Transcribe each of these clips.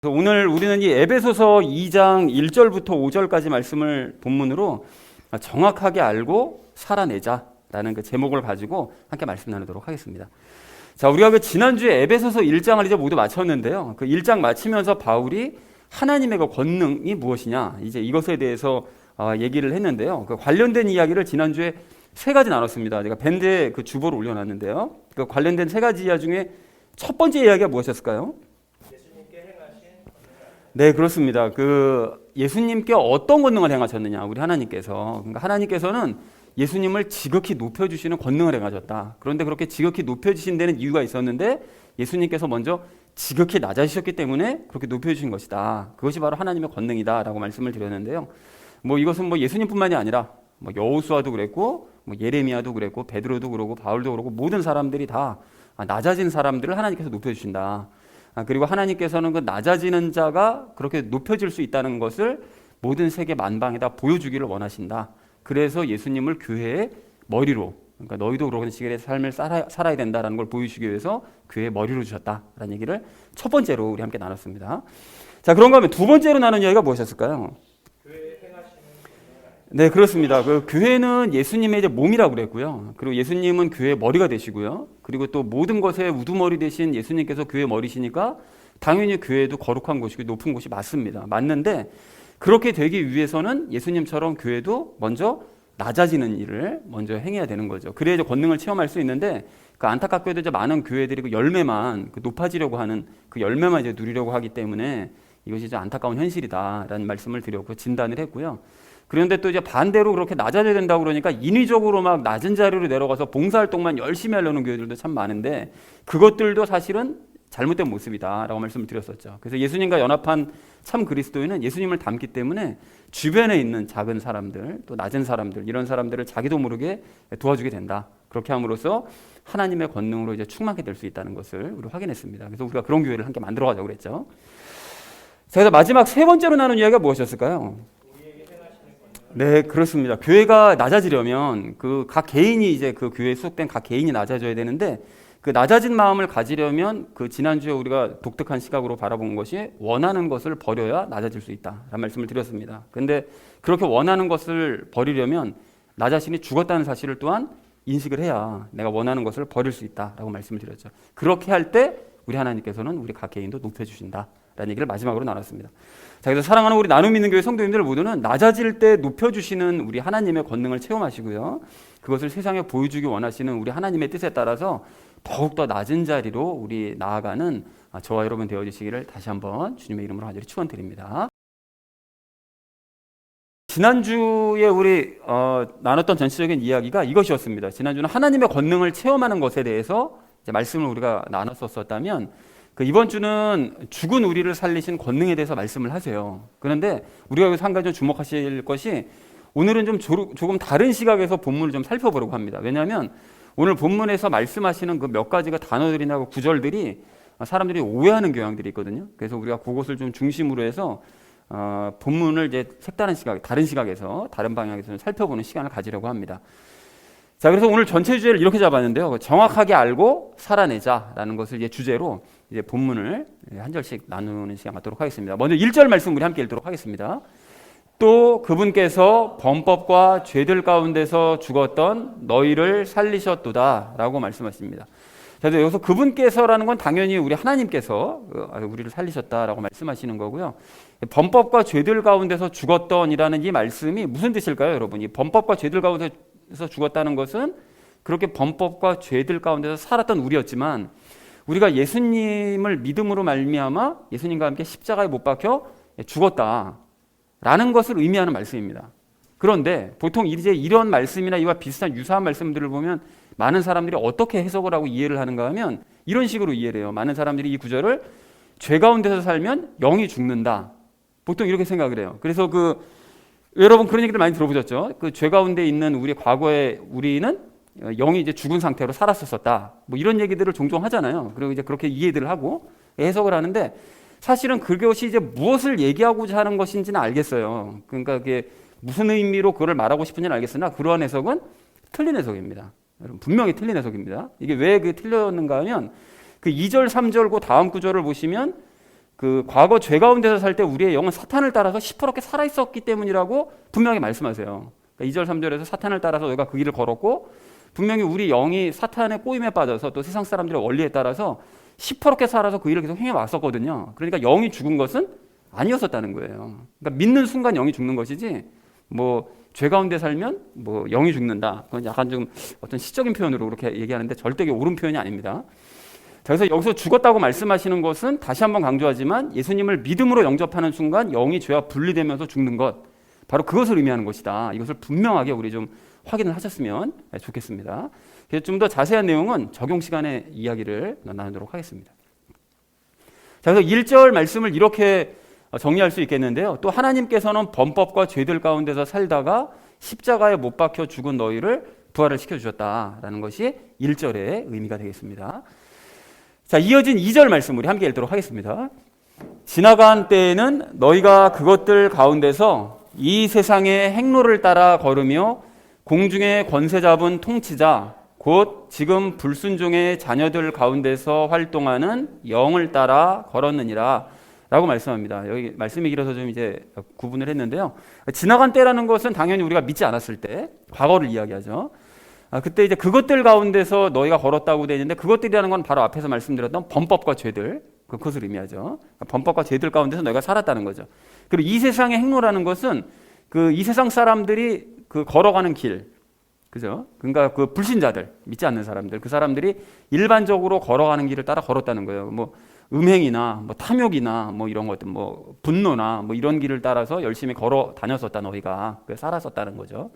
그래서 오늘 우리는 이 에베소서 2장 1절부터 5절까지 말씀을 본문으로 정확하게 알고 살아내자라는 그 제목을 가지고 함께 말씀 나누도록 하겠습니다. 자, 우리가 그 지난주에 에베소서 1장을 이제 모두 마쳤는데요. 그 1장 마치면서 바울이 하나님의 그 권능이 무엇이냐, 이제 이것에 대해서 얘기를 했는데요. 그 관련된 이야기를 지난주에 세 가지 나눴습니다. 제가 밴드에 그 주보를 올려놨는데요. 그 관련된 세 가지 이야기 중에 첫 번째 이야기가 무엇이었을까요? 네, 그렇습니다. 그 예수님께 어떤 권능을 행하셨느냐, 우리 하나님께서. 그러니까 하나님께서는 예수님을 지극히 높여주시는 권능을 행하셨다. 그런데 그렇게 지극히 높여주신 데는 이유가 있었는데 예수님께서 먼저 지극히 낮아지셨기 때문에 그렇게 높여주신 것이다. 그것이 바로 하나님의 권능이다라고 말씀을 드렸는데요. 이것은 예수님뿐만이 아니라 여호수아도 그랬고, 예레미야도 그랬고, 베드로도 그러고, 바울도 그러고, 모든 사람들이 다 낮아진 사람들을 하나님께서 높여주신다. 그리고 하나님께서는 그 낮아지는 자가 그렇게 높여질 수 있다는 것을 모든 세계 만방에다 보여주기를 원하신다. 그래서 예수님을 교회의 머리로, 그러니까 너희도 그런 식의 삶을 살아야 된다는 걸 보여주기 위해서 교회의 머리로 주셨다라는 얘기를 첫 번째로 우리 함께 나눴습니다. 자, 그런가 하면 두 번째로 나눈 이야기가 무엇이었을까요? 네, 그렇습니다. 그 교회는 예수님의 이제 몸이라고 그랬고요. 그리고 예수님은 교회의 머리가 되시고요. 그리고 또 모든 것의 우두머리 되신 예수님께서 교회의 머리시니까 당연히 교회도 거룩한 곳이고 높은 곳이 맞습니다. 맞는데 그렇게 되기 위해서는 예수님처럼 교회도 먼저 낮아지는 일을 먼저 행해야 되는 거죠. 그래야 이제 권능을 체험할 수 있는데 그 안타깝게도 이제 많은 교회들이 그 열매만 높아지려고 하는 그 열매만 이제 누리려고 하기 때문에 이것이 이제 안타까운 현실이다라는 말씀을 드렸고 진단을 했고요. 그런데 또 이제 반대로 그렇게 낮아져야 된다고 그러니까 인위적으로 막 낮은 자리로 내려가서 봉사활동만 열심히 하려는 교회들도 참 많은데 그것들도 사실은 잘못된 모습이다라고 말씀을 드렸었죠. 그래서 예수님과 연합한 참 그리스도인은 예수님을 닮기 때문에 주변에 있는 작은 사람들, 또 낮은 사람들, 이런 사람들을 자기도 모르게 도와주게 된다. 그렇게 함으로써 하나님의 권능으로 이제 충만하게 될 수 있다는 것을 우리 확인했습니다. 그래서 우리가 그런 교회를 함께 만들어가자고 그랬죠. 자, 그래서 마지막 세 번째로 나눈 이야기가 무엇이었을까요? 네, 그렇습니다. 교회가 낮아지려면 그 각 개인이 이제 그 교회에 소속된 각 개인이 낮아져야 되는데 그 낮아진 마음을 가지려면 그 지난주에 우리가 독특한 시각으로 바라본 것이 원하는 것을 버려야 낮아질 수 있다라는 말씀을 드렸습니다. 그런데 그렇게 원하는 것을 버리려면 나 자신이 죽었다는 사실을 또한 인식을 해야 내가 원하는 것을 버릴 수 있다라고 말씀을 드렸죠. 그렇게 할 때 우리 하나님께서는 우리 각 개인도 높여주신다라는 얘기를 마지막으로 나눴습니다. 자, 그래서 사랑하는 우리 나눔 있는 교회 성도님들 모두는 낮아질 때 높여주시는 우리 하나님의 권능을 체험하시고요. 그것을 세상에 보여주기 원하시는 우리 하나님의 뜻에 따라서 더욱더 낮은 자리로 우리 나아가는 저와 여러분 되어주시기를 다시 한번 주님의 이름으로 간절히 축원드립니다. 지난주에 우리 나눴던 전체적인 이야기가 이것이었습니다. 지난주는 하나님의 권능을 체험하는 것에 대해서 이제 말씀을 우리가 나눴었다면 이번 주는 죽은 우리를 살리신 권능에 대해서 말씀을 하세요. 그런데 우리가 여기서 한 가지 좀 주목하실 것이 오늘은 좀 조금 다른 시각에서 본문을 좀 살펴보려고 합니다. 왜냐하면 오늘 본문에서 말씀하시는 그 몇 가지가 단어들이나 구절들이 사람들이 오해하는 경향들이 있거든요. 그래서 우리가 그것을 좀 중심으로 해서 본문을 이제 색다른 시각, 다른 시각에서 다른 방향에서 살펴보는 시간을 가지려고 합니다. 자, 그래서 오늘 전체 주제를 이렇게 잡았는데요. 정확하게 알고 살아내자라는 것을 이제 주제로 이제 본문을 한 절씩 나누는 시간 갖도록 하겠습니다. 먼저 1절 말씀 우리 함께 읽도록 하겠습니다. 또 그분께서 범법과 죄들 가운데서 죽었던 너희를 살리셨도다 라고 말씀하십니다. 자, 여기서 그분께서라는 건 당연히 우리 하나님께서 우리를 살리셨다라고 말씀하시는 거고요. 범법과 죄들 가운데서 죽었던이라는 이 말씀이 무슨 뜻일까요, 여러분? 이 범법과 죄들 가운데서 죽었다는 것은 그렇게 범법과 죄들 가운데서 살았던 우리였지만 우리가 예수님을 믿음으로 말미암아 예수님과 함께 십자가에 못 박혀 죽었다라는 것을 의미하는 말씀입니다. 그런데 보통 이제 이런 말씀이나 이와 비슷한 유사한 말씀들을 보면 많은 사람들이 어떻게 해석을 하고 이해를 하는가 하면 이런 식으로 이해를 해요. 많은 사람들이 이 구절을 죄 가운데서 살면 영이 죽는다. 보통 이렇게 생각을 해요. 그래서 여러분 그런 얘기들 많이 들어보셨죠? 그 죄 가운데 있는 우리 과거에 우리는 영이 이제 죽은 상태로 살았었다. 이런 얘기들을 종종 하잖아요. 그리고 이제 그렇게 이해들을 하고 해석을 하는데 사실은 그것이 이제 무엇을 얘기하고자 하는 것인지는 알겠어요. 그러니까 그게 무슨 의미로 그걸 말하고 싶은지는 알겠으나 그러한 해석은 틀린 해석입니다. 여러분 분명히 틀린 해석입니다. 이게 왜 틀렸는가 하면 그 2절, 3절 그 다음 구절을 보시면 그 과거 죄 가운데서 살 때 우리의 영은 사탄을 따라서 시퍼렇게 살아 있었기 때문이라고 분명히 말씀하세요. 그러니까 2절 3절에서 사탄을 따라서 너희가 그 길을 걸었고 분명히 우리 영이 사탄의 꼬임에 빠져서 또 세상 사람들의 원리에 따라서 시퍼렇게 살아서 그 일을 계속 행해 왔었거든요. 그러니까 영이 죽은 것은 아니었었다는 거예요. 그러니까 믿는 순간 영이 죽는 것이지 뭐 죄 가운데 살면 뭐 영이 죽는다. 그건 약간 좀 어떤 시적인 표현으로 그렇게 얘기하는데 절대 옳은 표현이 아닙니다. 자, 그래서 여기서 죽었다고 말씀하시는 것은 다시 한번 강조하지만 예수님을 믿음으로 영접하는 순간 영이 죄와 분리되면서 죽는 것, 바로 그것을 의미하는 것이다. 이것을 분명하게 우리 좀 확인을 하셨으면 좋겠습니다. 그래서 좀 더 자세한 내용은 적용 시간에 이야기를 나누도록 하겠습니다. 자, 그래서 1절 말씀을 이렇게 정리할 수 있겠는데요. 또 하나님께서는 범법과 죄들 가운데서 살다가 십자가에 못 박혀 죽은 너희를 부활을 시켜주셨다라는 것이 1절의 의미가 되겠습니다. 자, 이어진 2절 말씀 우리 함께 읽도록 하겠습니다. 지나간 때에는 너희가 그것들 가운데서 이 세상의 행로를 따라 걸으며 공중의 권세 잡은 통치자 곧 지금 불순종의 자녀들 가운데서 활동하는 영을 따라 걸었느니라 라고 말씀합니다. 여기 말씀이 길어서 좀 이제 구분을 했는데요. 지나간 때라는 것은 당연히 우리가 믿지 않았을 때 과거를 이야기하죠. 그때 이제 그것들 가운데서 너희가 걸었다고 되어 있는데 그것들이라는 건 바로 앞에서 말씀드렸던 범법과 죄들, 그것을 의미하죠. 범법과 죄들 가운데서 너희가 살았다는 거죠. 그리고 이 세상의 행로라는 것은 그 이 세상 사람들이 그 걸어가는 길, 그죠? 그러니까 그 불신자들, 믿지 않는 사람들, 그 사람들이 일반적으로 걸어가는 길을 따라 걸었다는 거예요. 뭐 음행이나 뭐 탐욕이나 뭐 이런 것들, 뭐 분노나 뭐 이런 길을 따라서 열심히 걸어 다녔었다 너희가 살았었다는 거죠.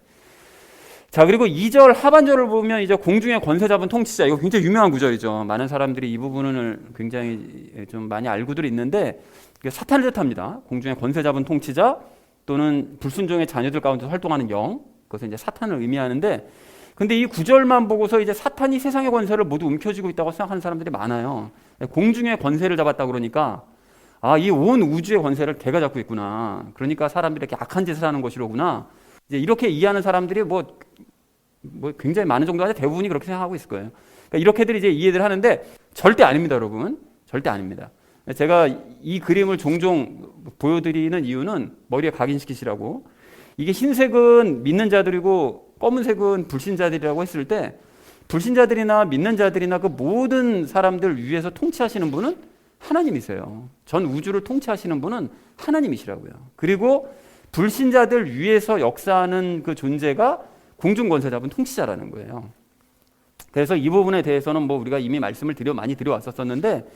자, 그리고 2절 하반절을 보면 이제 공중의 권세 잡은 통치자, 이거 굉장히 유명한 구절이죠. 많은 사람들이 이 부분을 굉장히 좀 많이 알고들 있는데 사탄을 뜻합니다. 공중의 권세 잡은 통치자 또는 불순종의 자녀들 가운데 활동하는 영, 그것은 이제 사탄을 의미하는데, 근데 이 구절만 보고서 이제 사탄이 세상의 권세를 모두 움켜쥐고 있다고 생각하는 사람들이 많아요. 공중의 권세를 잡았다 그러니까 이 온 우주의 권세를 걔가 잡고 있구나. 그러니까 사람들이 이렇게 악한 짓을 하는 것이로구나. 이제 이렇게 이해하는 사람들이 뭐 굉장히 많은 정도가 아니라 대부분이 그렇게 생각하고 있을 거예요. 그러니까 이렇게들 이제 이해를 하는데 절대 아닙니다, 여러분. 절대 아닙니다. 제가 이 그림을 종종 보여드리는 이유는 머리에 각인시키시라고. 이게 흰색은 믿는 자들이고 검은색은 불신자들이라고 했을 때 불신자들이나 믿는 자들이나 그 모든 사람들 위에서 통치하시는 분은 하나님이세요. 전 우주를 통치하시는 분은 하나님이시라고요. 그리고 불신자들 위에서 역사하는 그 존재가 공중 권세 잡은 통치자라는 거예요. 그래서 이 부분에 대해서는 뭐 우리가 이미 말씀을 많이 드려왔었는데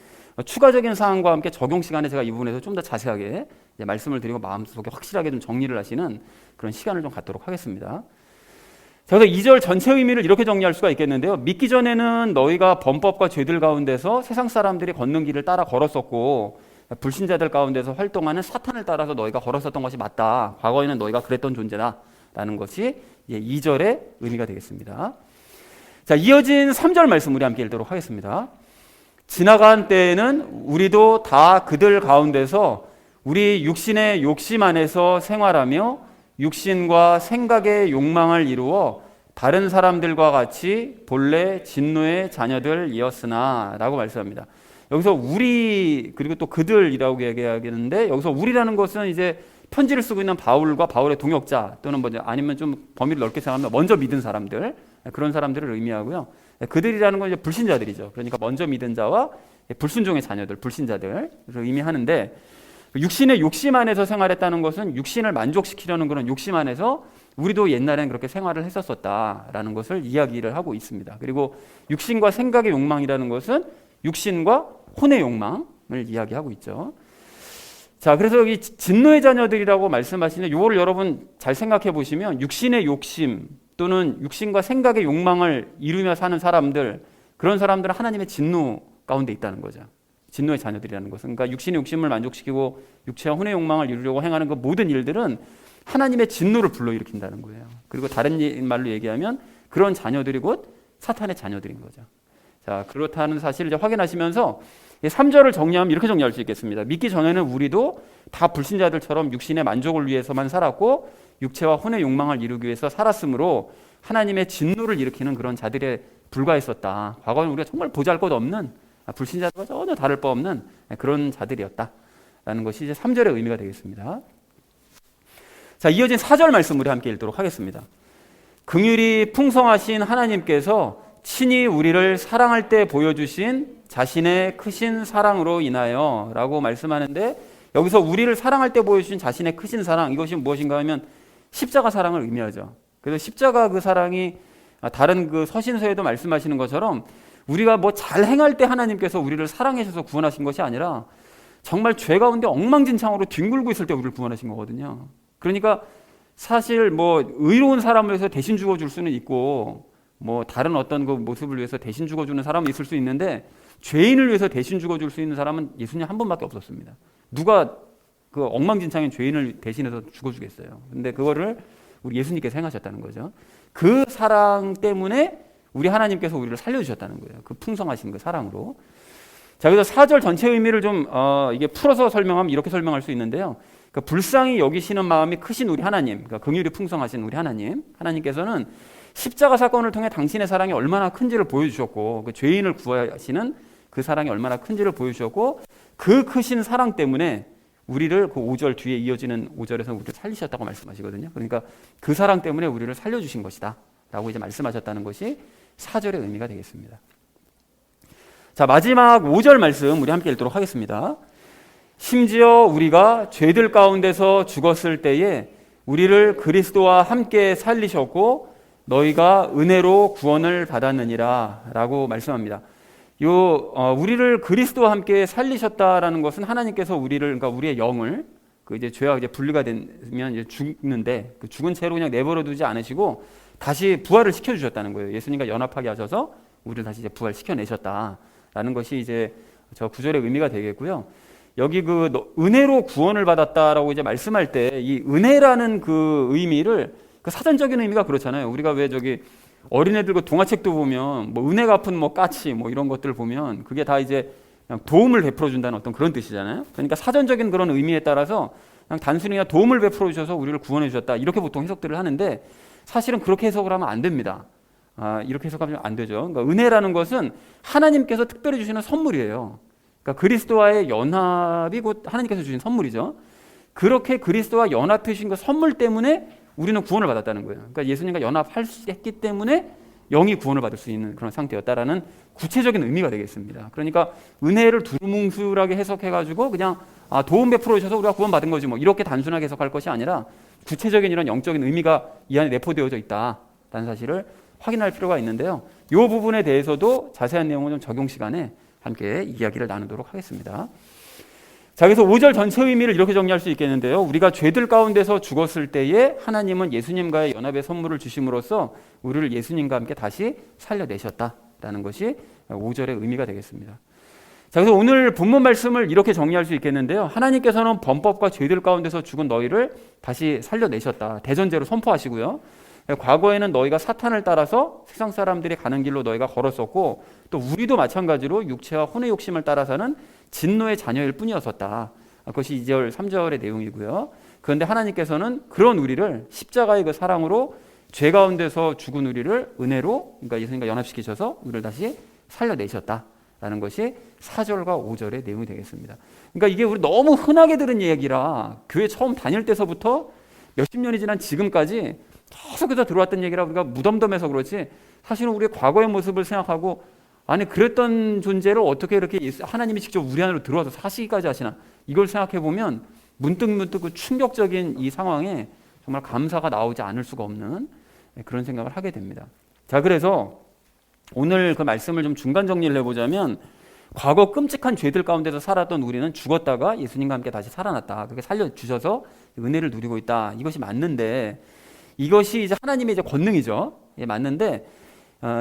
추가적인 사항과 함께 적용 시간에 제가 이 부분에서 좀 더 자세하게 말씀을 드리고 마음속에 확실하게 좀 정리를 하시는 그런 시간을 좀 갖도록 하겠습니다. 그래서 2절 전체 의미를 이렇게 정리할 수가 있겠는데요. 믿기 전에는 너희가 범법과 죄들 가운데서 세상 사람들이 걷는 길을 따라 걸었었고 불신자들 가운데서 활동하는 사탄을 따라서 너희가 걸었었던 것이 맞다. 과거에는 너희가 그랬던 존재다라는 것이 2절의 의미가 되겠습니다. 자, 이어진 3절 말씀 우리 함께 읽도록 하겠습니다. 지나간 때에는 우리도 다 그들 가운데서 우리 육신의 욕심 안에서 생활하며 육신과 생각의 욕망을 이루어 다른 사람들과 같이 본래 진노의 자녀들이었으나 라고 말씀합니다. 여기서 우리 그리고 또 그들이라고 얘기하겠는데 여기서 우리라는 것은 이제 편지를 쓰고 있는 바울과 바울의 동역자 또는 아니면 좀 범위를 넓게 생각하면 먼저 믿은 사람들, 그런 사람들을 의미하고요. 그들이라는 건 이제 불신자들이죠. 그러니까 먼저 믿은 자와 불순종의 자녀들, 불신자들을 의미하는데 육신의 욕심 안에서 생활했다는 것은 육신을 만족시키려는 그런 욕심 안에서 우리도 옛날에는 그렇게 생활을 했었었다라는 것을 이야기를 하고 있습니다. 그리고 육신과 생각의 욕망이라는 것은 육신과 혼의 욕망을 이야기하고 있죠. 자, 그래서 여기 진노의 자녀들이라고 말씀하시는데 이거를 여러분 잘 생각해 보시면 육신의 욕심 또는 육신과 생각의 욕망을 이루며 사는 사람들, 그런 사람들은 하나님의 진노 가운데 있다는 거죠. 진노의 자녀들이라는 것은, 그러니까 육신의 욕심을 만족시키고 육체와 혼의 욕망을 이루려고 행하는 그 모든 일들은 하나님의 진노를 불러일으킨다는 거예요. 그리고 다른 말로 얘기하면 그런 자녀들이 곧 사탄의 자녀들인 거죠. 자, 그렇다는 사실을 이제 확인하시면서 3절을 정리하면 이렇게 정리할 수 있겠습니다. 믿기 전에는 우리도 다 불신자들처럼 육신의 만족을 위해서만 살았고 육체와 혼의 욕망을 이루기 위해서 살았으므로 하나님의 진노를 일으키는 그런 자들에 불과했었다. 과거에는 우리가 정말 보잘것없는 불신자들과 전혀 다를 바 없는 그런 자들이었다. 라는 것이 이제 3절의 의미가 되겠습니다. 자, 이어진 4절 말씀 우리 함께 읽도록 하겠습니다. 긍휼이 풍성하신 하나님께서 친히 우리를 사랑할 때 보여주신 자신의 크신 사랑으로 인하여 라고 말씀하는데, 여기서 우리를 사랑할 때 보여주신 자신의 크신 사랑, 이것이 무엇인가 하면 십자가 사랑을 의미하죠. 그래서 십자가 그 사랑이 다른 그 서신서에도 말씀하시는 것처럼 우리가 뭐 잘 행할 때 하나님께서 우리를 사랑하셔서 구원하신 것이 아니라 정말 죄 가운데 엉망진창으로 뒹굴고 있을 때 우리를 구원하신 거거든요. 그러니까 사실 뭐 의로운 사람을 위해서 대신 죽어줄 수는 있고, 뭐 다른 어떤 그 모습을 위해서 대신 죽어주는 사람은 있을 수 있는데, 죄인을 위해서 대신 죽어줄 수 있는 사람은 예수님 한 분밖에 없었습니다. 누가 그 엉망진창인 죄인을 대신해서 죽어주겠어요. 근데 그거를 우리 예수님께서 행하셨다는 거죠. 그 사랑 때문에 우리 하나님께서 우리를 살려주셨다는 거예요. 그 풍성하신 그 사랑으로. 자, 그래서 4절 전체 의미를 좀 이게 풀어서 설명하면 이렇게 설명할 수 있는데요. 그러니까 불쌍히 여기시는 마음이 크신 우리 하나님, 그러니까 긍휼이 풍성하신 우리 하나님께서는 십자가 사건을 통해 당신의 사랑이 얼마나 큰지를 보여주셨고, 그 죄인을 구하시는 그 사랑이 얼마나 큰지를 보여주셨고, 그 크신 사랑 때문에 우리를 그 5절 뒤에 이어지는 5절에서 우리를 살리셨다고 말씀하시거든요. 그러니까 그 사랑 때문에 우리를 살려주신 것이다 라고 이제 말씀하셨다는 것이 4절의 의미가 되겠습니다. 자, 마지막 5절 말씀 우리 함께 읽도록 하겠습니다. 심지어 우리가 죄들 가운데서 죽었을 때에 우리를 그리스도와 함께 살리셨고 너희가 은혜로 구원을 받았느니라 라고 말씀합니다. 우리를 그리스도와 함께 살리셨다라는 것은 하나님께서 우리를, 그러니까 우리의 영을 그 이제 죄와 이제 분리가 되면 이제 죽는데 그 죽은 채로 그냥 내버려 두지 않으시고 다시 부활을 시켜주셨다는 거예요. 예수님과 연합하게 하셔서 우리를 다시 이제 부활시켜내셨다라는 것이 이제 저 구절의 의미가 되겠고요. 여기 그 은혜로 구원을 받았다라고 이제 말씀할 때 이 은혜라는 그 의미를, 그 사전적인 의미가 그렇잖아요. 우리가 왜 저기 어린애들 그 동화책도 보면 뭐 은혜 갚은 뭐 까치 뭐 이런 것들 보면 그게 다 이제 그냥 도움을 베풀어 준다는 어떤 그런 뜻이잖아요. 그러니까 사전적인 그런 의미에 따라서 그냥 단순히 그냥 도움을 베풀어 주셔서 우리를 구원해 주셨다 이렇게 보통 해석들을 하는데, 사실은 그렇게 해석을 하면 안 됩니다. 이렇게 해석하면 안 되죠. 그러니까 은혜라는 것은 하나님께서 특별히 주시는 선물이에요. 그러니까 그리스도와의 연합이 곧 하나님께서 주신 선물이죠. 그렇게 그리스도와 연합해 주신 그 선물 때문에 우리는 구원을 받았다는 거예요. 그러니까 예수님과 연합했기 때문에 영이 구원을 받을 수 있는 그런 상태였다라는 구체적인 의미가 되겠습니다. 그러니까 은혜를 두루뭉술하게 해석해가지고 그냥 도움 베풀어 주셔서 우리가 구원받은 거지 뭐 이렇게 단순하게 해석할 것이 아니라 구체적인 이런 영적인 의미가 이 안에 내포되어져 있다라는 사실을 확인할 필요가 있는데요. 이 부분에 대해서도 자세한 내용을 좀 적용 시간에 함께 이야기를 나누도록 하겠습니다. 자, 그래서 5절 전체 의미를 이렇게 정리할 수 있겠는데요. 우리가 죄들 가운데서 죽었을 때에 하나님은 예수님과의 연합의 선물을 주심으로써 우리를 예수님과 함께 다시 살려내셨다라는 것이 5절의 의미가 되겠습니다. 자, 그래서 오늘 본문 말씀을 이렇게 정리할 수 있겠는데요. 하나님께서는 범법과 죄들 가운데서 죽은 너희를 다시 살려내셨다. 대전제로 선포하시고요. 과거에는 너희가 사탄을 따라서 세상 사람들이 가는 길로 너희가 걸었었고, 또 우리도 마찬가지로 육체와 혼의 욕심을 따라서는 진노의 자녀일 뿐이었었다. 그것이 2절, 3절의 내용이고요. 그런데 하나님께서는 그런 우리를 십자가의 그 사랑으로 죄 가운데서 죽은 우리를 은혜로, 그러니까 예수님과 연합시키셔서 우리를 다시 살려내셨다라는 것이 4절과 5절의 내용이 되겠습니다. 그러니까 이게 우리 너무 흔하게 들은 얘기라 교회 처음 다닐 때서부터 몇십 년이 지난 지금까지 계속해서 들어왔던 얘기라 우리가 무덤덤해서 그렇지, 사실은 우리의 과거의 모습을 생각하고 아니 그랬던 존재를 어떻게 이렇게 하나님이 직접 우리 안으로 들어와서 사시기까지 하시나, 이걸 생각해 보면 문득 그 충격적인 이 상황에 정말 감사가 나오지 않을 수가 없는 그런 생각을 하게 됩니다. 자, 그래서 오늘 그 말씀을 좀 중간 정리를 해보자면, 과거 끔찍한 죄들 가운데서 살았던 우리는 죽었다가 예수님과 함께 다시 살아났다, 그렇게 살려주셔서 은혜를 누리고 있다, 이것이 맞는데, 이것이 이제 하나님의 이제 권능이죠. 예, 맞는데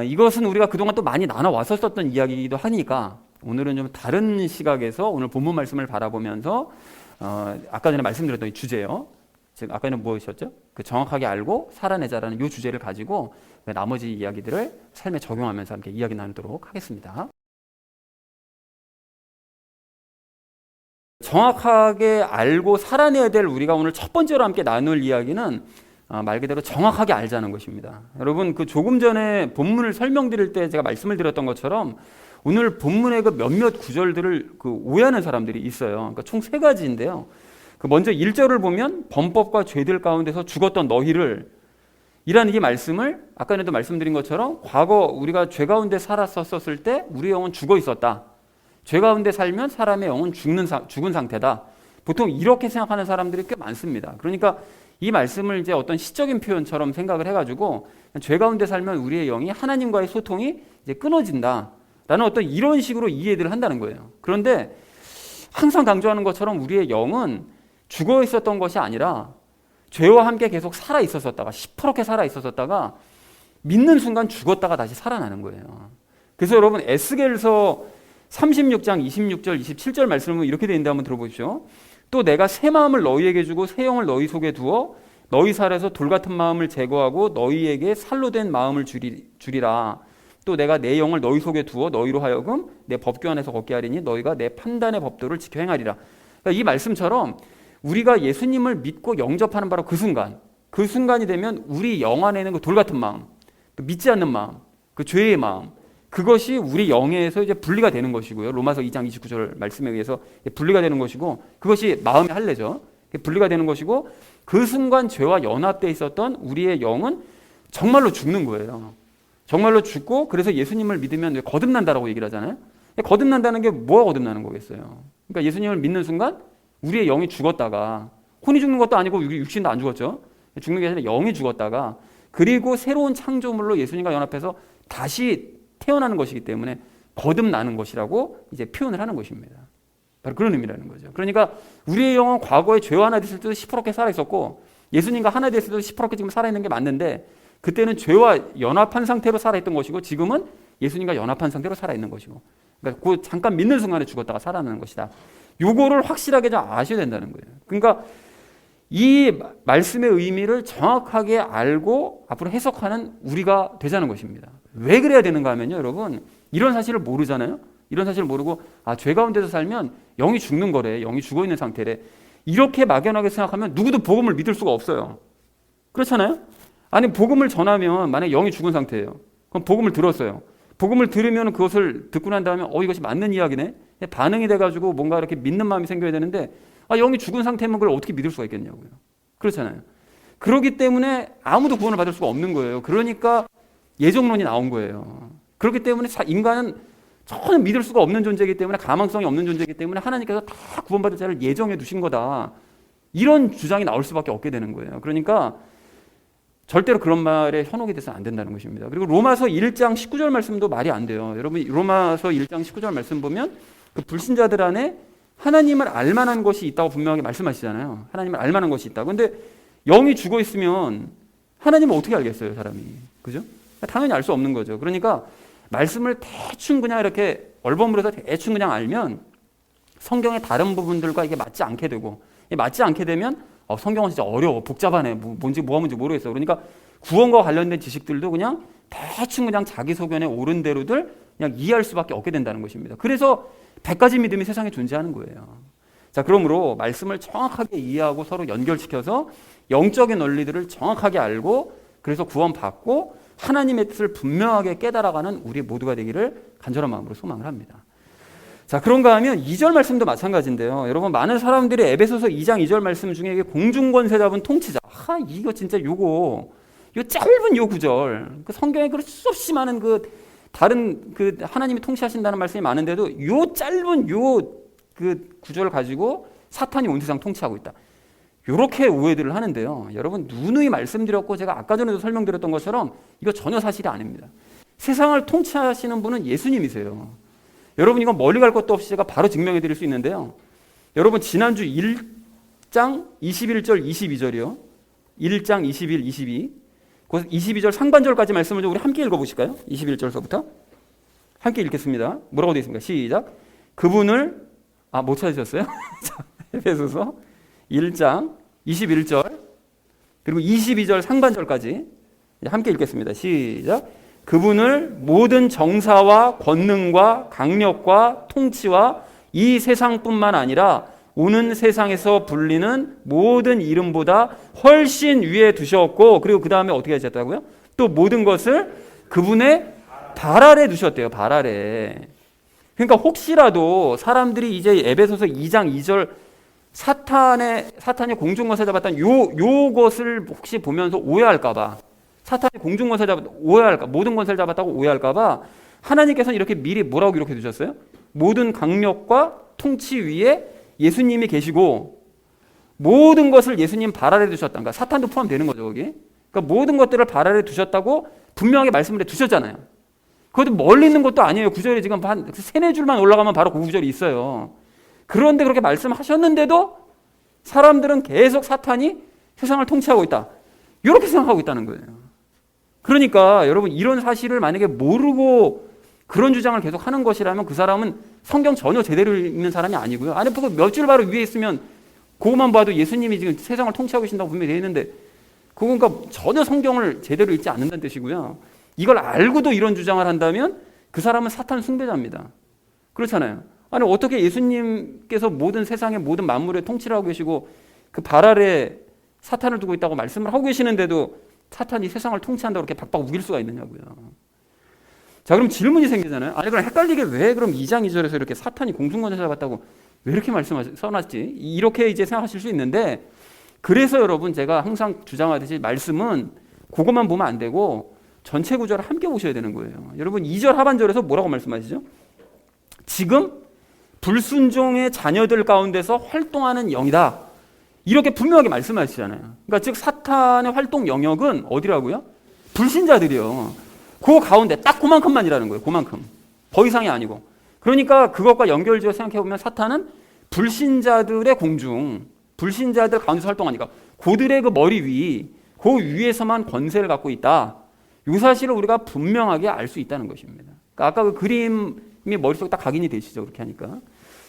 이것은 우리가 그동안 또 많이 나눠왔었던 이야기이기도 하니까 오늘은 좀 다른 시각에서 오늘 본문 말씀을 바라보면서 아까 전에 말씀드렸던 이 주제요. 즉 아까는 무엇이었죠? 그 정확하게 알고 살아내자라는 이 주제를 가지고 나머지 이야기들을 삶에 적용하면서 함께 이야기 나누도록 하겠습니다. 정확하게 알고 살아내야 될 우리가 오늘 첫 번째로 함께 나눌 이야기는 말 그대로 정확하게 알자는 것입니다. 여러분, 그 조금 전에 본문을 설명드릴 때 제가 말씀을 드렸던 것처럼 오늘 본문의 그 몇몇 구절들을 그 오해하는 사람들이 있어요. 그러니까 총 세 가지인데요. 그 먼저 1절을 보면 범법과 죄들 가운데서 죽었던 너희를 이라는 이 말씀을 아까도 말씀드린 것처럼 과거 우리가 죄 가운데 살았었을 때 우리 영은 죽어 있었다. 죄 가운데 살면 사람의 영은 죽은 상태다. 보통 이렇게 생각하는 사람들이 꽤 많습니다. 그러니까 이 말씀을 이제 어떤 시적인 표현처럼 생각을 해가지고 죄 가운데 살면 우리의 영이 하나님과의 소통이 이제 끊어진다라는 어떤 이런 식으로 이해를 한다는 거예요. 그런데 항상 강조하는 것처럼 우리의 영은 죽어 있었던 것이 아니라 죄와 함께 계속 살아 있었다가 시퍼렇게 살아 있었다가 믿는 순간 죽었다가 다시 살아나는 거예요. 그래서 여러분 에스겔서 36장 26절 27절 말씀은 이렇게 되어 있는데 한번 들어보십시오. 또 내가 새 마음을 너희에게 주고 새 영을 너희 속에 두어 너희 살에서 돌 같은 마음을 제거하고 너희에게 살로 된 마음을 주리라. 또 내가 내 영을 너희 속에 두어 너희로 하여금 내 법규 안에서 걷게 하리니 너희가 내 판단의 법도를 지켜 행하리라. 그러니까 이 말씀처럼 우리가 예수님을 믿고 영접하는 바로 그 순간이 되면 우리 영 안에는 그 돌 같은 마음, 그 믿지 않는 마음, 그 죄의 마음, 그것이 우리 영에서 이제 분리가 되는 것이고요. 로마서 2장 29절 말씀에 의해서 분리가 되는 것이고, 그것이 마음의 할례죠. 분리가 되는 것이고, 그 순간 죄와 연합되어 있었던 우리의 영은 정말로 죽는 거예요. 정말로 죽고, 그래서 예수님을 믿으면 거듭난다라고 얘기를 하잖아요. 거듭난다는 게 뭐가 거듭나는 거겠어요? 그러니까 예수님을 믿는 순간 우리의 영이 죽었다가, 혼이 죽는 것도 아니고 육신도 안 죽었죠. 죽는 게 아니라 영이 죽었다가, 그리고 새로운 창조물로 예수님과 연합해서 다시 태어나는 것이기 때문에 거듭나는 것이라고 이제 표현을 하는 것입니다. 바로 그런 의미라는 거죠. 그러니까 우리의 영은 과거에 죄와 하나 됐을 때도 시퍼렇게 살아있었고 예수님과 하나 됐을 때도 시퍼렇게 지금 살아있는 게 맞는데, 그때는 죄와 연합한 상태로 살아있던 것이고 지금은 예수님과 연합한 상태로 살아있는 것이고, 그러니까 그 잠깐 믿는 순간에 죽었다가 살아나는 것이다. 요거를 확실하게 좀 아셔야 된다는 거예요. 그러니까 이 말씀의 의미를 정확하게 알고 앞으로 해석하는 우리가 되자는 것입니다. 왜 그래야 되는가 하면요, 여러분, 이런 사실을 모르잖아요. 이런 사실을 모르고 죄 가운데서 살면 영이 죽는 거래, 영이 죽어 있는 상태래, 이렇게 막연하게 생각하면 누구도 복음을 믿을 수가 없어요. 그렇잖아요. 아니, 복음을 전하면 만약에 영이 죽은 상태예요. 그럼 복음을 들었어요. 복음을 들으면 그것을 듣고 난 다음에 이것이 맞는 이야기네, 반응이 돼가지고 뭔가 이렇게 믿는 마음이 생겨야 되는데, 영이 죽은 상태면 그걸 어떻게 믿을 수가 있겠냐고요. 그렇잖아요. 그렇기 때문에 아무도 구원을 받을 수가 없는 거예요. 그러니까 예정론이 나온 거예요. 그렇기 때문에 인간은 전혀 믿을 수가 없는 존재이기 때문에, 가망성이 없는 존재이기 때문에 하나님께서 다 구원받을 자를 예정해 두신 거다, 이런 주장이 나올 수밖에 없게 되는 거예요. 그러니까 절대로 그런 말에 현혹이 돼서는 안 된다는 것입니다. 그리고 로마서 1장 19절 말씀도 말이 안 돼요. 여러분, 로마서 1장 19절 말씀 보면 그 불신자들 안에 하나님을 알만한 것이 있다고 분명하게 말씀하시잖아요. 하나님을 알만한 것이 있다. 그런데 영이 죽어 있으면 하나님을 어떻게 알겠어요, 사람이? 그죠? 당연히 알 수 없는 거죠. 그러니까 말씀을 대충 그냥 이렇게 얼버무려서 대충 그냥 알면 성경의 다른 부분들과 이게 맞지 않게 되고, 맞지 않게 되면 성경은 진짜 어려워, 복잡하네, 뭔지 뭐가 뭔지 모르겠어. 그러니까 구원과 관련된 지식들도 그냥 대충 그냥 자기 소견에 옳은 대로들 그냥 이해할 수밖에 없게 된다는 것입니다. 그래서 100가지 믿음이 세상에 존재하는 거예요. 자, 그러므로 말씀을 정확하게 이해하고 서로 연결시켜서 영적인 원리들을 정확하게 알고, 그래서 구원받고 하나님의 뜻을 분명하게 깨달아가는 우리 모두가 되기를 간절한 마음으로 소망을 합니다. 자, 그런가 하면 2절 말씀도 마찬가지인데요. 여러분, 많은 사람들이 에베소서 2장 2절 말씀 중에 이게 공중권세 잡은 통치자, 이거 진짜 요 짧은 요 구절, 그 성경에 그럴 수 없이 많은 다른 하나님이 통치하신다는 말씀이 많은데도 요 짧은 그 구절을 가지고 사탄이 온 세상 통치하고 있다, 이렇게 오해들을 하는데요. 여러분, 누누이 말씀드렸고 제가 아까 전에도 설명드렸던 것처럼 이거 전혀 사실이 아닙니다. 세상을 통치하시는 분은 예수님이세요. 여러분, 이건 멀리 갈 것도 없이 제가 바로 증명해 드릴 수 있는데요. 여러분, 지난주 1장 21절 22절이요. 1장 21, 22. 22절 상반절까지 말씀을 좀 우리 함께 읽어보실까요? 21절서부터 함께 읽겠습니다. 뭐라고 되어 있습니까? 시작. 그분을 못 찾으셨어요? 에베소서 1장 21절 그리고 22절 상반절까지 함께 읽겠습니다. 시작. 그분을 모든 정사와 권능과 강력과 통치와 이 세상뿐만 아니라 오는 세상에서 불리는 모든 이름보다 훨씬 위에 두셨고, 그리고 그 다음에 어떻게 하셨다고요? 또 모든 것을 그분의 발 아래 두셨대요. 발 아래. 그러니까 혹시라도 사람들이 이제 에베소서 2장 2절 사탄이 공중권세 잡았다는 요것을 혹시 보면서 오해할까봐, 사탄이 공중권세 잡았다 오해할까, 모든 권세를 잡았다고 오해할까봐 하나님께서는 이렇게 미리 뭐라고 기록해 두셨어요? 모든 강력과 통치 위에 예수님이 계시고 모든 것을 예수님 발 아래 두셨다. 그러니까 사탄도 포함되는 거죠, 거기. 그러니까 모든 것들을 발 아래 두셨다고 분명하게 말씀을 해 두셨잖아요. 그것도 멀리 있는 것도 아니에요. 구절이 지금 한 3-4줄만 올라가면 바로 그 구절이 있어요. 그런데 그렇게 말씀하셨는데도 사람들은 계속 사탄이 세상을 통치하고 있다, 이렇게 생각하고 있다는 거예요. 그러니까 여러분, 이런 사실을 만약에 모르고 그런 주장을 계속 하는 것이라면 그 사람은 성경 전혀 제대로 읽는 사람이 아니고요. 안에 몇 줄 바로 위에 있으면 그것만 봐도 예수님이 지금 세상을 통치하고 계신다고 분명히 되어 있는데, 그건 그러니까 전혀 성경을 제대로 읽지 않는다는 뜻이고요. 이걸 알고도 이런 주장을 한다면 그 사람은 사탄 숭배자입니다. 그렇잖아요. 아니, 어떻게 예수님께서 모든 세상의 모든 만물에 통치를 하고 계시고 그 발 아래 사탄을 두고 있다고 말씀을 하고 계시는데도 사탄이 세상을 통치한다고 이렇게 박박 우길 수가 있느냐고요. 자, 그럼 질문이 생기잖아요. 아니, 그럼 헷갈리게 왜 그럼 2장 2절에서 이렇게 사탄이 공중권세 잡았다고 왜 이렇게 써놨지? 이렇게 이제 생각하실 수 있는데, 그래서 여러분, 제가 항상 주장하듯이 말씀은 그것만 보면 안 되고 전체 구절을 함께 보셔야 되는 거예요. 여러분, 2절 하반절에서 뭐라고 말씀하시죠? 지금 불순종의 자녀들 가운데서 활동하는 영이다, 이렇게 분명하게 말씀하시잖아요. 그러니까 즉 사탄의 활동 영역은 어디라고요? 불신자들이요. 그 가운데 딱 그만큼만이라는 거예요. 그만큼. 더 이상이 아니고. 그러니까 그것과 연결지어 생각해보면 사탄은 불신자들의 공중, 불신자들 가운데서 활동하니까 그들의 그 머리 위, 그 위에서만 권세를 갖고 있다, 이 사실을 우리가 분명하게 알 수 있다는 것입니다. 그러니까 아까 그 그림이 머릿속에 딱 각인이 되시죠, 그렇게 하니까.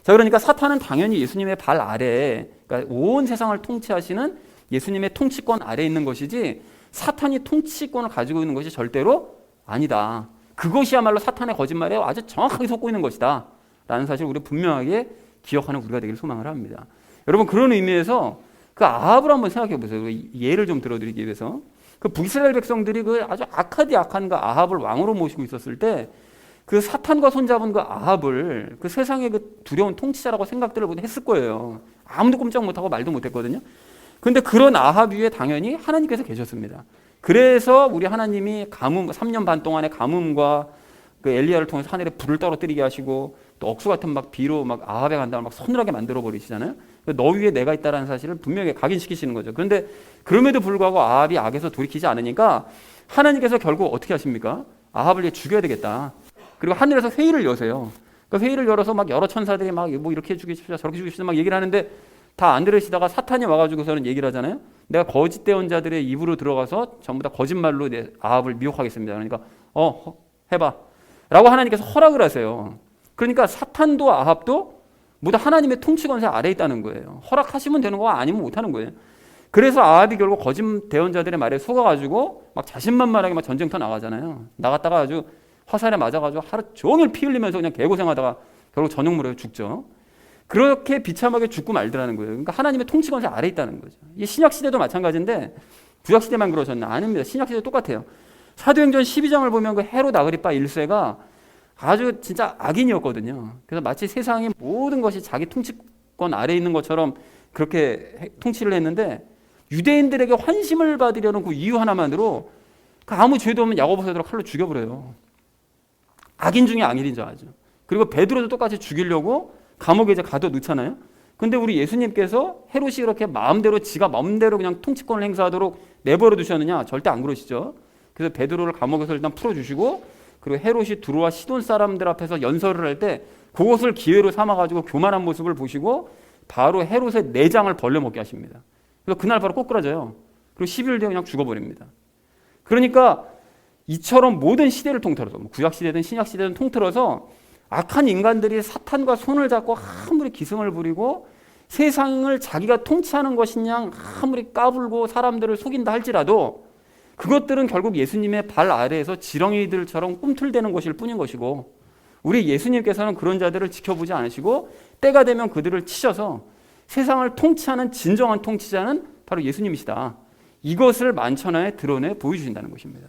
자, 그러니까 사탄은 당연히 예수님의 발 아래, 그러니까 온 세상을 통치하시는 예수님의 통치권 아래에 있는 것이지, 사탄이 통치권을 가지고 있는 것이 절대로 아니다. 그것이야말로 사탄의 거짓말에 아주 정확하게 속고 있는 것이다 라는 사실을 우리 분명하게 기억하는 우리가 되기를 소망을 합니다. 여러분, 그런 의미에서 그 아합을 한번 생각해 보세요. 예를 좀 들어드리기 위해서. 그 북이스라엘 백성들이 그 아주 악한 그 아합을 왕으로 모시고 있었을 때, 그 사탄과 손잡은 그 아합을 그 세상의 그 두려운 통치자라고 생각들을 했을 거예요. 아무도 꼼짝 못하고 말도 못했거든요. 근데 그런 아합 위에 당연히 하나님께서 계셨습니다. 그래서 우리 하나님이 가뭄, 3년 반 동안의 가뭄과 그 엘리야를 통해서 하늘에 불을 떨어뜨리게 하시고, 또 억수 같은 막 비로 막 아합의 간담을 막 서늘하게 만들어 버리시잖아요. 너 위에 내가 있다라는 사실을 분명히 각인시키시는 거죠. 그런데 그럼에도 불구하고 아합이 악에서 돌이키지 않으니까 하나님께서 결국 어떻게 하십니까? 아합을 이제 죽여야 되겠다. 그리고 하늘에서 회의를 여세요. 그 회의를 열어서 막 여러 천사들이 막 뭐 이렇게 죽이십시오, 저렇게 죽이십시오 막 얘기를 하는데, 다 안 들으시다가 사탄이 와가지고서는 얘기를 하잖아요. 내가 거짓 대언자들의 입으로 들어가서 전부 다 거짓말로 내 아합을 미혹하겠습니다. 그러니까 해봐 라고 하나님께서 허락을 하세요. 그러니까 사탄도 아합도 모두 하나님의 통치권세 아래에 있다는 거예요. 허락하시면 되는 거 아니면 못하는 거예요. 그래서 아합이 결국 거짓 대언자들의 말에 속아가지고 막 자신만만하게 막 전쟁터 나가잖아요. 나갔다가 아주 화살에 맞아가지고 하루 종일 피 흘리면서 그냥 개고생하다가 결국 전역물에 죽죠. 그렇게 비참하게 죽고 말더라는 거예요. 그러니까 하나님의 통치권세 아래에 있다는 거죠. 이 신약시대도 마찬가지인데 구약시대만 그러셨나? 아닙니다. 신약시대도 똑같아요. 사도행전 12장을 보면 그 헤롯 아그리파 1세가 아주 진짜 악인이었거든요. 그래서 마치 세상의 모든 것이 자기 통치권 아래에 있는 것처럼 그렇게 통치를 했는데, 유대인들에게 환심을 받으려는 그 이유 하나만으로 그 아무 죄도 없는 야고보 사도를 칼로 죽여버려요. 악인 중에 악인이죠, 아주. 그리고 베드로도 똑같이 죽이려고 감옥에 이제 가둬놓잖아요. 근데 우리 예수님께서 헤롯이 그렇게 마음대로 지가 마음대로 그냥 통치권을 행사하도록 내버려 두셨느냐? 절대 안 그러시죠. 그래서 베드로를 감옥에서 일단 풀어주시고, 그리고 헤롯이 두로와 시돈 사람들 앞에서 연설을 할 때 그것을 기회로 삼아가지고 교만한 모습을 보시고 바로 헤롯의 내장을 벌려 먹게 하십니다. 그래서 그날 바로 꼬꾸라져요. 그리고 10일 뒤에 그냥 죽어버립니다. 그러니까 이처럼 모든 시대를 통틀어서, 구약시대든 신약시대든 통틀어서 악한 인간들이 사탄과 손을 잡고 아무리 기승을 부리고 세상을 자기가 통치하는 것이냐 아무리 까불고 사람들을 속인다 할지라도, 그것들은 결국 예수님의 발 아래에서 지렁이들처럼 꿈틀대는 것일 뿐인 것이고, 우리 예수님께서는 그런 자들을 지켜보지 않으시고 때가 되면 그들을 치셔서 세상을 통치하는 진정한 통치자는 바로 예수님이시다, 이것을 만천하에 드러내 보여주신다는 것입니다.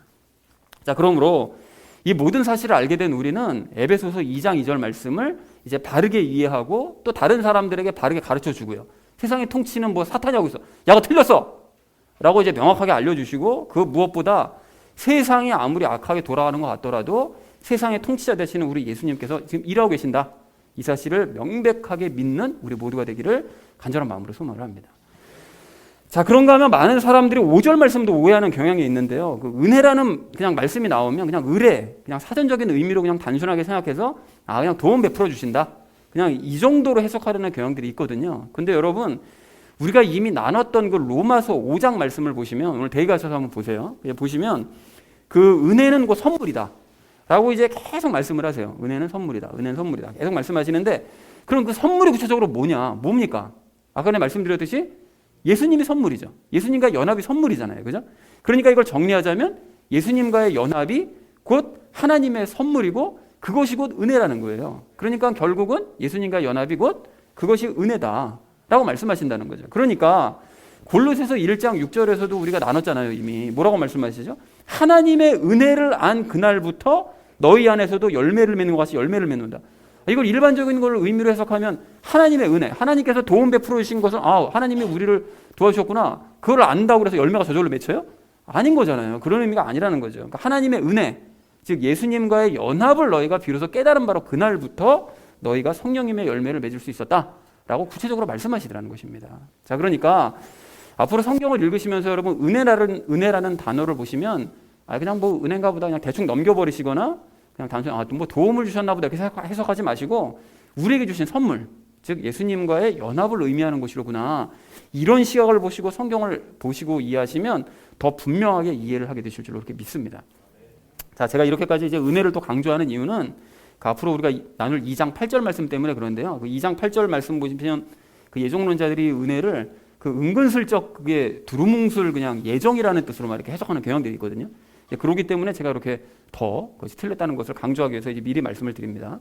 자, 그러므로 이 모든 사실을 알게 된 우리는 에베소서 2장 2절 말씀을 이제 바르게 이해하고 또 다른 사람들에게 바르게 가르쳐 주고요. 세상의 통치는 뭐 사탄이 하고 있어. 야, 너 틀렸어! 라고 이제 명확하게 알려주시고, 그 무엇보다 세상이 아무리 악하게 돌아가는 것 같더라도 세상의 통치자 되시는 우리 예수님께서 지금 일하고 계신다. 이 사실을 명백하게 믿는 우리 모두가 되기를 간절한 마음으로 소망을 합니다. 자, 그런가 하면 많은 사람들이 5절 말씀도 오해하는 경향이 있는데요. 그 은혜라는 그냥 말씀이 나오면 그냥 의뢰, 그냥 사전적인 의미로 그냥 단순하게 생각해서 그냥 도움 베풀어 주신다. 그냥 이 정도로 해석하려는 경향들이 있거든요. 근데 여러분, 우리가 이미 나눴던 그 로마서 5장 말씀을 보시면, 오늘 대기 가셔서 한번 보세요. 보시면 그 은혜는 곧 선물이다 라고 이제 계속 말씀을 하세요. 은혜는 선물이다. 은혜는 선물이다. 계속 말씀하시는데, 그럼 그 선물이 구체적으로 뭡니까? 아까 전에 말씀드렸듯이 예수님이 선물이죠. 예수님과의 연합이 선물이잖아요. 그죠? 그러니까 이걸 정리하자면 예수님과의 연합이 곧 하나님의 선물이고 그것이 곧 은혜라는 거예요. 그러니까 결국은 예수님과의 연합이 곧 그것이 은혜다 라고 말씀하신다는 거죠. 그러니까 골로새서 1장 6절에서도 우리가 나눴잖아요. 이미 뭐라고 말씀하시죠? 하나님의 은혜를 안 그날부터 너희 안에서도 열매를 맺는 것 같이 열매를 맺는다. 이걸 일반적인 걸 의미로 해석하면 하나님의 은혜, 하나님께서 도움 베풀어 주신 것은 하나님이 우리를 도와주셨구나, 그걸 안다고 해서 열매가 저절로 맺혀요? 아닌 거잖아요. 그런 의미가 아니라는 거죠. 그러니까 하나님의 은혜, 즉 예수님과의 연합을 너희가 비로소 깨달은 바로 그날부터 너희가 성령님의 열매를 맺을 수 있었다라고 구체적으로 말씀하시더라는 것입니다. 자, 그러니까 앞으로 성경을 읽으시면서 여러분 은혜라는 단어를 보시면 그냥 뭐 은혜인가 보다 그냥 대충 넘겨버리시거나 그냥 단순히 뭐 도움을 주셨나 보다 이렇게 해석하지 마시고 우리에게 주신 선물, 즉 예수님과의 연합을 의미하는 것이로구나, 이런 시각을 보시고 성경을 보시고 이해하시면 더 분명하게 이해를 하게 되실 줄로 그렇게 믿습니다. 자, 제가 이렇게까지 이제 은혜를 또 강조하는 이유는 그 앞으로 우리가 나눌 2장 8절 말씀 때문에 그런데요. 그 2장 8절 말씀 보시면 그 예종론자들이 은혜를 그 은근슬쩍 그게 두루뭉술 그냥 예정이라는 뜻으로 막 이렇게 해석하는 경향들이 있거든요. 그렇기 때문에 제가 이렇게 더 그것이 틀렸다는 것을 강조하기 위해서 이제 미리 말씀을 드립니다.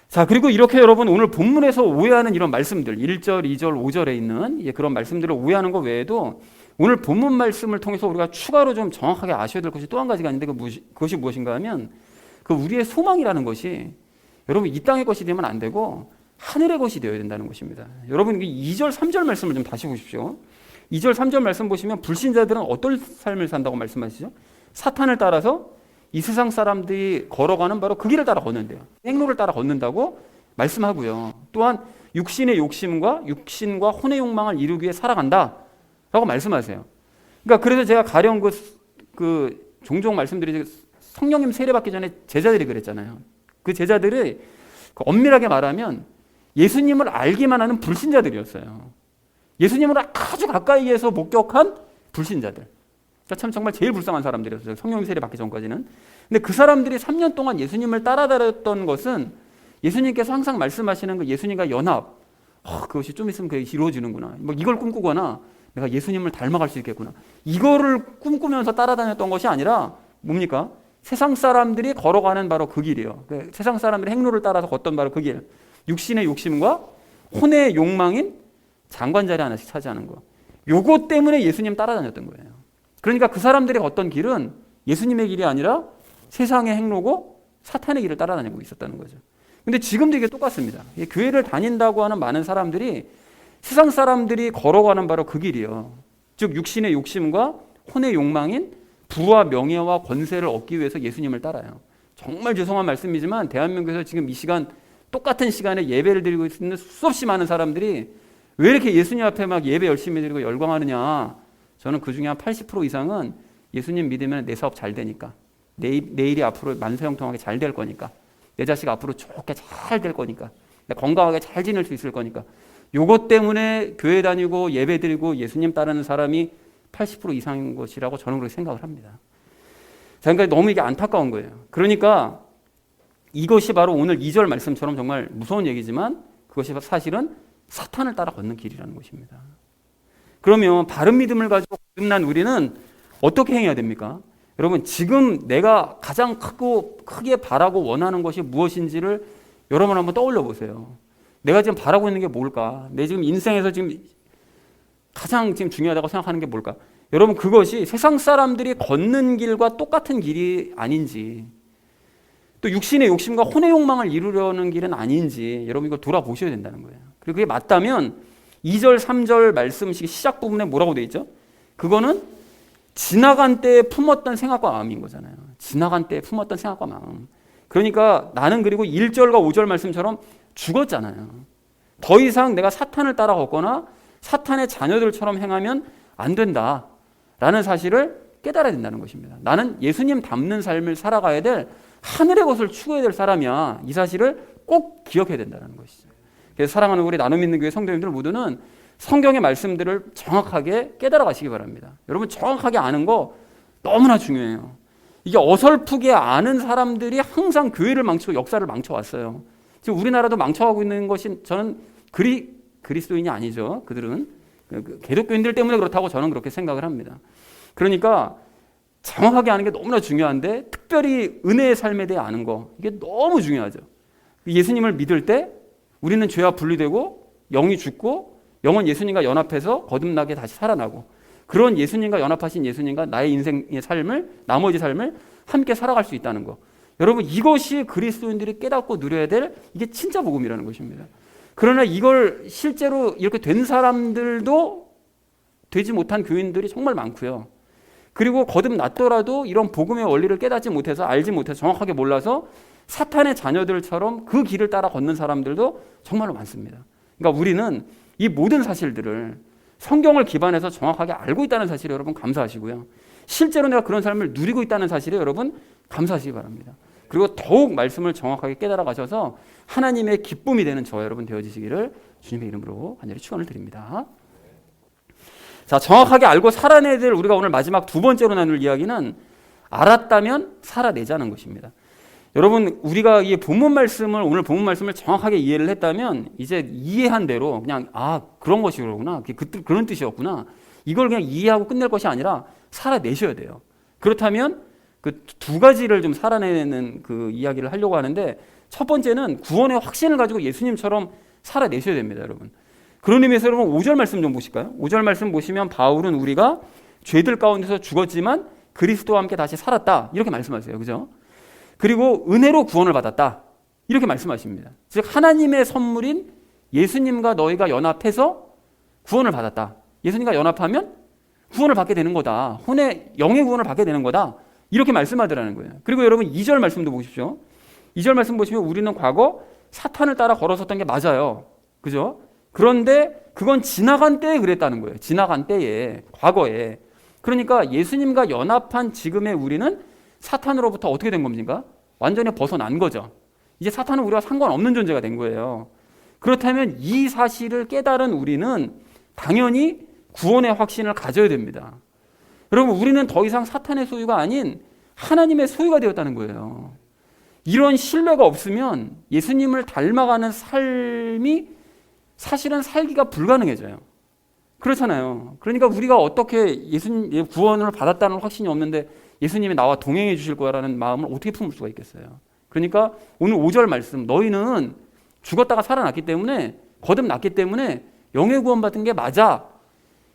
자, 그리고 이렇게 여러분 오늘 본문에서 오해하는 이런 말씀들 1절, 2절, 5절에 있는 그런 말씀들을 오해하는 것 외에도 오늘 본문 말씀을 통해서 우리가 추가로 좀 정확하게 아셔야 될 것이 또 한 가지가 있는데 그것이 무엇인가 하면 그 우리의 소망이라는 것이 여러분 이 땅의 것이 되면 안 되고 하늘의 것이 되어야 된다는 것입니다. 여러분 2절, 3절 말씀을 좀 다시 보십시오. 2절, 3절 말씀 보시면 불신자들은 어떤 삶을 산다고 말씀하시죠? 사탄을 따라서 이 세상 사람들이 걸어가는 바로 그 길을 따라 걷는데요. 행로를 따라 걷는다고 말씀하고요. 또한 육신의 욕심과 육신과 혼의 욕망을 이루기 위해 살아간다 라고 말씀하세요. 그러니까 그래서 제가 가령 그 종종 말씀드리죠. 성령님 세례받기 전에 제자들이 그랬잖아요. 그 제자들이 엄밀하게 말하면 예수님을 알기만 하는 불신자들이었어요. 예수님을 아주 가까이에서 목격한 불신자들. 그러니까 참 정말 제일 불쌍한 사람들이었어요. 성령님 세례 받기 전까지는. 근데 그 사람들이 3년 동안 예수님을 따라다녔던 것은 예수님께서 항상 말씀하시는 그 예수님과 연합, 그것이 좀 있으면 그게 이루어지는구나, 뭐 이걸 꿈꾸거나 내가 예수님을 닮아갈 수 있겠구나, 이거를 꿈꾸면서 따라다녔던 것이 아니라 뭡니까? 세상 사람들이 걸어가는 바로 그 길이에요. 세상 사람들이 행로를 따라서 걷던 바로 그 길. 육신의 욕심과 혼의 욕망인 장관 자리 하나씩 차지하는 거. 요거 때문에 예수님 따라다녔던 거예요. 그러니까 그 사람들이 걷던 길은 예수님의 길이 아니라 세상의 행로고 사탄의 길을 따라다니고 있었다는 거죠. 근데 지금도 이게 똑같습니다. 교회를 다닌다고 하는 많은 사람들이 세상 사람들이 걸어가는 바로 그 길이에요. 즉 육신의 욕심과 혼의 욕망인 부와 명예와 권세를 얻기 위해서 예수님을 따라요. 정말 죄송한 말씀이지만 대한민국에서 지금 이 시간 똑같은 시간에 예배를 드리고 있는 수없이 많은 사람들이 왜 이렇게 예수님 앞에 막 예배 열심히 드리고 열광하느냐. 저는 그 중에 한 80% 이상은 예수님 믿으면 내 사업 잘 되니까, 내일이 앞으로 만사형통하게 잘 될 거니까, 내 자식 앞으로 좋게 잘 될 거니까, 건강하게 잘 지낼 수 있을 거니까, 요것 때문에 교회 다니고 예배 드리고 예수님 따르는 사람이 80% 이상인 것이라고 저는 그렇게 생각을 합니다. 자, 그러니까 너무 이게 안타까운 거예요. 그러니까 이것이 바로 오늘 2절 말씀처럼 정말 무서운 얘기지만 그것이 사실은 사탄을 따라 걷는 길이라는 것입니다. 그러면 바른 믿음을 가지고 거듭난 우리는 어떻게 행해야 됩니까? 여러분, 지금 내가 가장 크게 바라고 원하는 것이 무엇인지를 여러분 한번 떠올려 보세요. 내가 지금 바라고 있는 게 뭘까? 내 지금 인생에서 지금 가장 지금 중요하다고 생각하는 게 뭘까? 여러분 그것이 세상 사람들이 걷는 길과 똑같은 길이 아닌지, 또 육신의 욕심과 혼의 욕망을 이루려는 길은 아닌지 여러분 이걸 돌아보셔야 된다는 거예요. 그리고 그게 맞다면 2절 3절 말씀 시작 부분에 뭐라고 돼 있죠? 그거는 지나간 때에 품었던 생각과 마음인 거잖아요. 지나간 때에 품었던 생각과 마음. 그러니까 나는 그리고 1절과 5절 말씀처럼 죽었잖아요. 더 이상 내가 사탄을 따라 걷거나 사탄의 자녀들처럼 행하면 안 된다라는 사실을 깨달아야 된다는 것입니다. 나는 예수님 닮는 삶을 살아가야 될 하늘의 것을 추구해야 될 사람이야. 이 사실을 꼭 기억해야 된다는 것이죠. 그래서 사랑하는 우리 나눔 있는 교회 성도님들 모두는 성경의 말씀들을 정확하게 깨달아 가시기 바랍니다. 여러분 정확하게 아는 거 너무나 중요해요. 이게 어설프게 아는 사람들이 항상 교회를 망치고 역사를 망쳐왔어요. 지금 우리나라도 망쳐가고 있는 것이 저는 그리스도인이 아니죠. 그들은 기독교인들 때문에 그렇다고 저는 그렇게 생각을 합니다. 그러니까 정확하게 아는 게 너무나 중요한데 특별히 은혜의 삶에 대해 아는 거 이게 너무 중요하죠. 예수님을 믿을 때 우리는 죄와 분리되고 영이 죽고 영은 예수님과 연합해서 거듭나게 다시 살아나고 그런 예수님과 연합하신 예수님과 나의 인생의 삶을 나머지 삶을 함께 살아갈 수 있다는 거. 여러분 이것이 그리스도인들이 깨닫고 누려야 될 이게 진짜 복음이라는 것입니다. 그러나 이걸 실제로 이렇게 된 사람들도 되지 못한 교인들이 정말 많고요. 그리고 거듭났더라도 이런 복음의 원리를 깨닫지 못해서 알지 못해서 정확하게 몰라서 사탄의 자녀들처럼 그 길을 따라 걷는 사람들도 정말로 많습니다. 그러니까 우리는 이 모든 사실들을 성경을 기반해서 정확하게 알고 있다는 사실에 여러분 감사하시고요. 실제로 내가 그런 삶을 누리고 있다는 사실에 여러분 감사하시기 바랍니다. 그리고 더욱 말씀을 정확하게 깨달아 가셔서 하나님의 기쁨이 되는 저와 여러분 되어지시기를 주님의 이름으로 간절히 축원을 드립니다. 자, 정확하게 알고 살아내야 될 우리가 오늘 마지막 두 번째로 나눌 이야기는 알았다면 살아내자는 것입니다. 여러분 우리가 이 본문 말씀을 오늘 본문 말씀을 정확하게 이해를 했다면 이제 이해한 대로 그냥 그런 것이 그러구나 그런 뜻이었구나 이걸 그냥 이해하고 끝낼 것이 아니라 살아내셔야 돼요. 그렇다면 그 두 가지를 좀 살아내는 그 이야기를 하려고 하는데 첫 번째는 구원의 확신을 가지고 예수님처럼 살아내셔야 됩니다, 여러분. 그런 의미에서 여러분 5절 말씀 좀 보실까요? 5절 말씀 보시면 바울은 우리가 죄들 가운데서 죽었지만 그리스도와 함께 다시 살았다 이렇게 말씀하세요, 그죠? 그리고 은혜로 구원을 받았다 이렇게 말씀하십니다. 즉 하나님의 선물인 예수님과 너희가 연합해서 구원을 받았다. 예수님과 연합하면 구원을 받게 되는 거다. 영의 구원을 받게 되는 거다. 이렇게 말씀하더라는 거예요. 그리고 여러분 2절 말씀도 보십시오. 2절 말씀 보시면 우리는 과거 사탄을 따라 걸어섰던 게 맞아요. 그죠? 그런데 그건 지나간 때에 그랬다는 거예요. 지나간 때에, 과거에. 그러니까 예수님과 연합한 지금의 우리는 사탄으로부터 어떻게 된 겁니까? 완전히 벗어난 거죠. 이제 사탄은 우리와 상관없는 존재가 된 거예요. 그렇다면 이 사실을 깨달은 우리는 당연히 구원의 확신을 가져야 됩니다. 여러분 우리는 더 이상 사탄의 소유가 아닌 하나님의 소유가 되었다는 거예요. 이런 신뢰가 없으면 예수님을 닮아가는 삶이 사실은 살기가 불가능해져요. 그렇잖아요. 그러니까 우리가 어떻게 예수님 구원을 받았다는 확신이 없는데 예수님이 나와 동행해 주실 거라는 마음을 어떻게 품을 수가 있겠어요. 그러니까 오늘 5절 말씀 너희는 죽었다가 살아났기 때문에 거듭났기 때문에 영의 구원 받은 게 맞아.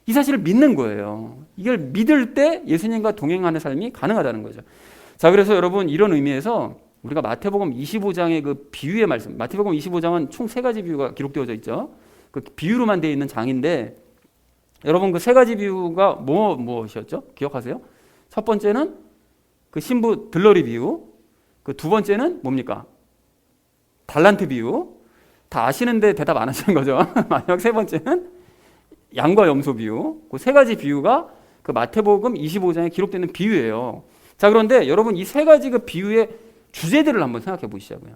이 사실을 믿는 거예요. 이걸 믿을 때 예수님과 동행하는 삶이 가능하다는 거죠. 자, 그래서 여러분 이런 의미에서 우리가 마태복음 25장의 그 비유의 말씀, 마태복음 25장은 총 3가지 비유가 기록되어져 있죠. 그 비유로만 되어 있는 장인데 여러분 그 3가지 비유가 무엇이었죠? 기억하세요? 첫 번째는 그 신부 들러리 비유, 그 두 번째는 뭡니까? 달란트 비유. 다 아시는데 대답 안 하시는 거죠. 마지막 세 번째는 양과 염소 비유. 그 3가지 비유가 그 마태복음 25장에 기록되는 비유예요. 자, 그런데 여러분 이 3가지 그 비유의 주제들을 한번 생각해 보시자고요.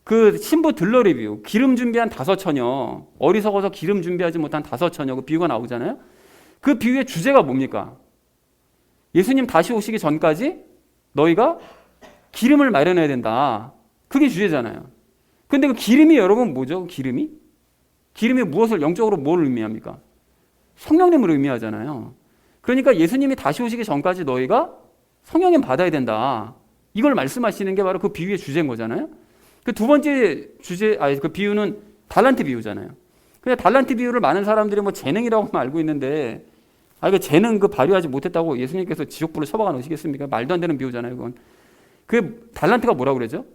그 신부 들러리 비유, 기름 준비한 5처녀, 어리석어서 기름 준비하지 못한 5처녀 그 비유가 나오잖아요. 그 비유의 주제가 뭡니까? 예수님 다시 오시기 전까지 너희가 기름을 마련해야 된다. 그게 주제잖아요. 근데 그 기름이 여러분 뭐죠? 기름이 무엇을 영적으로 뭘 의미합니까? 성령님을 의미하잖아요. 그러니까 예수님이 다시 오시기 전까지 너희가 성령님 받아야 된다. 이걸 말씀하시는 게 바로 그 비유의 주제인 거잖아요. 그 두 번째 그 비유는 달란트 비유잖아요. 근데 달란트 비유를 많은 사람들이 뭐 재능이라고 알고 있는데 그 재능 발휘하지 못했다고 예수님께서 지옥불로 처박아 놓으시겠습니까? 말도 안 되는 비유잖아요, 그건. 그 달란트가 뭐라고 그러죠?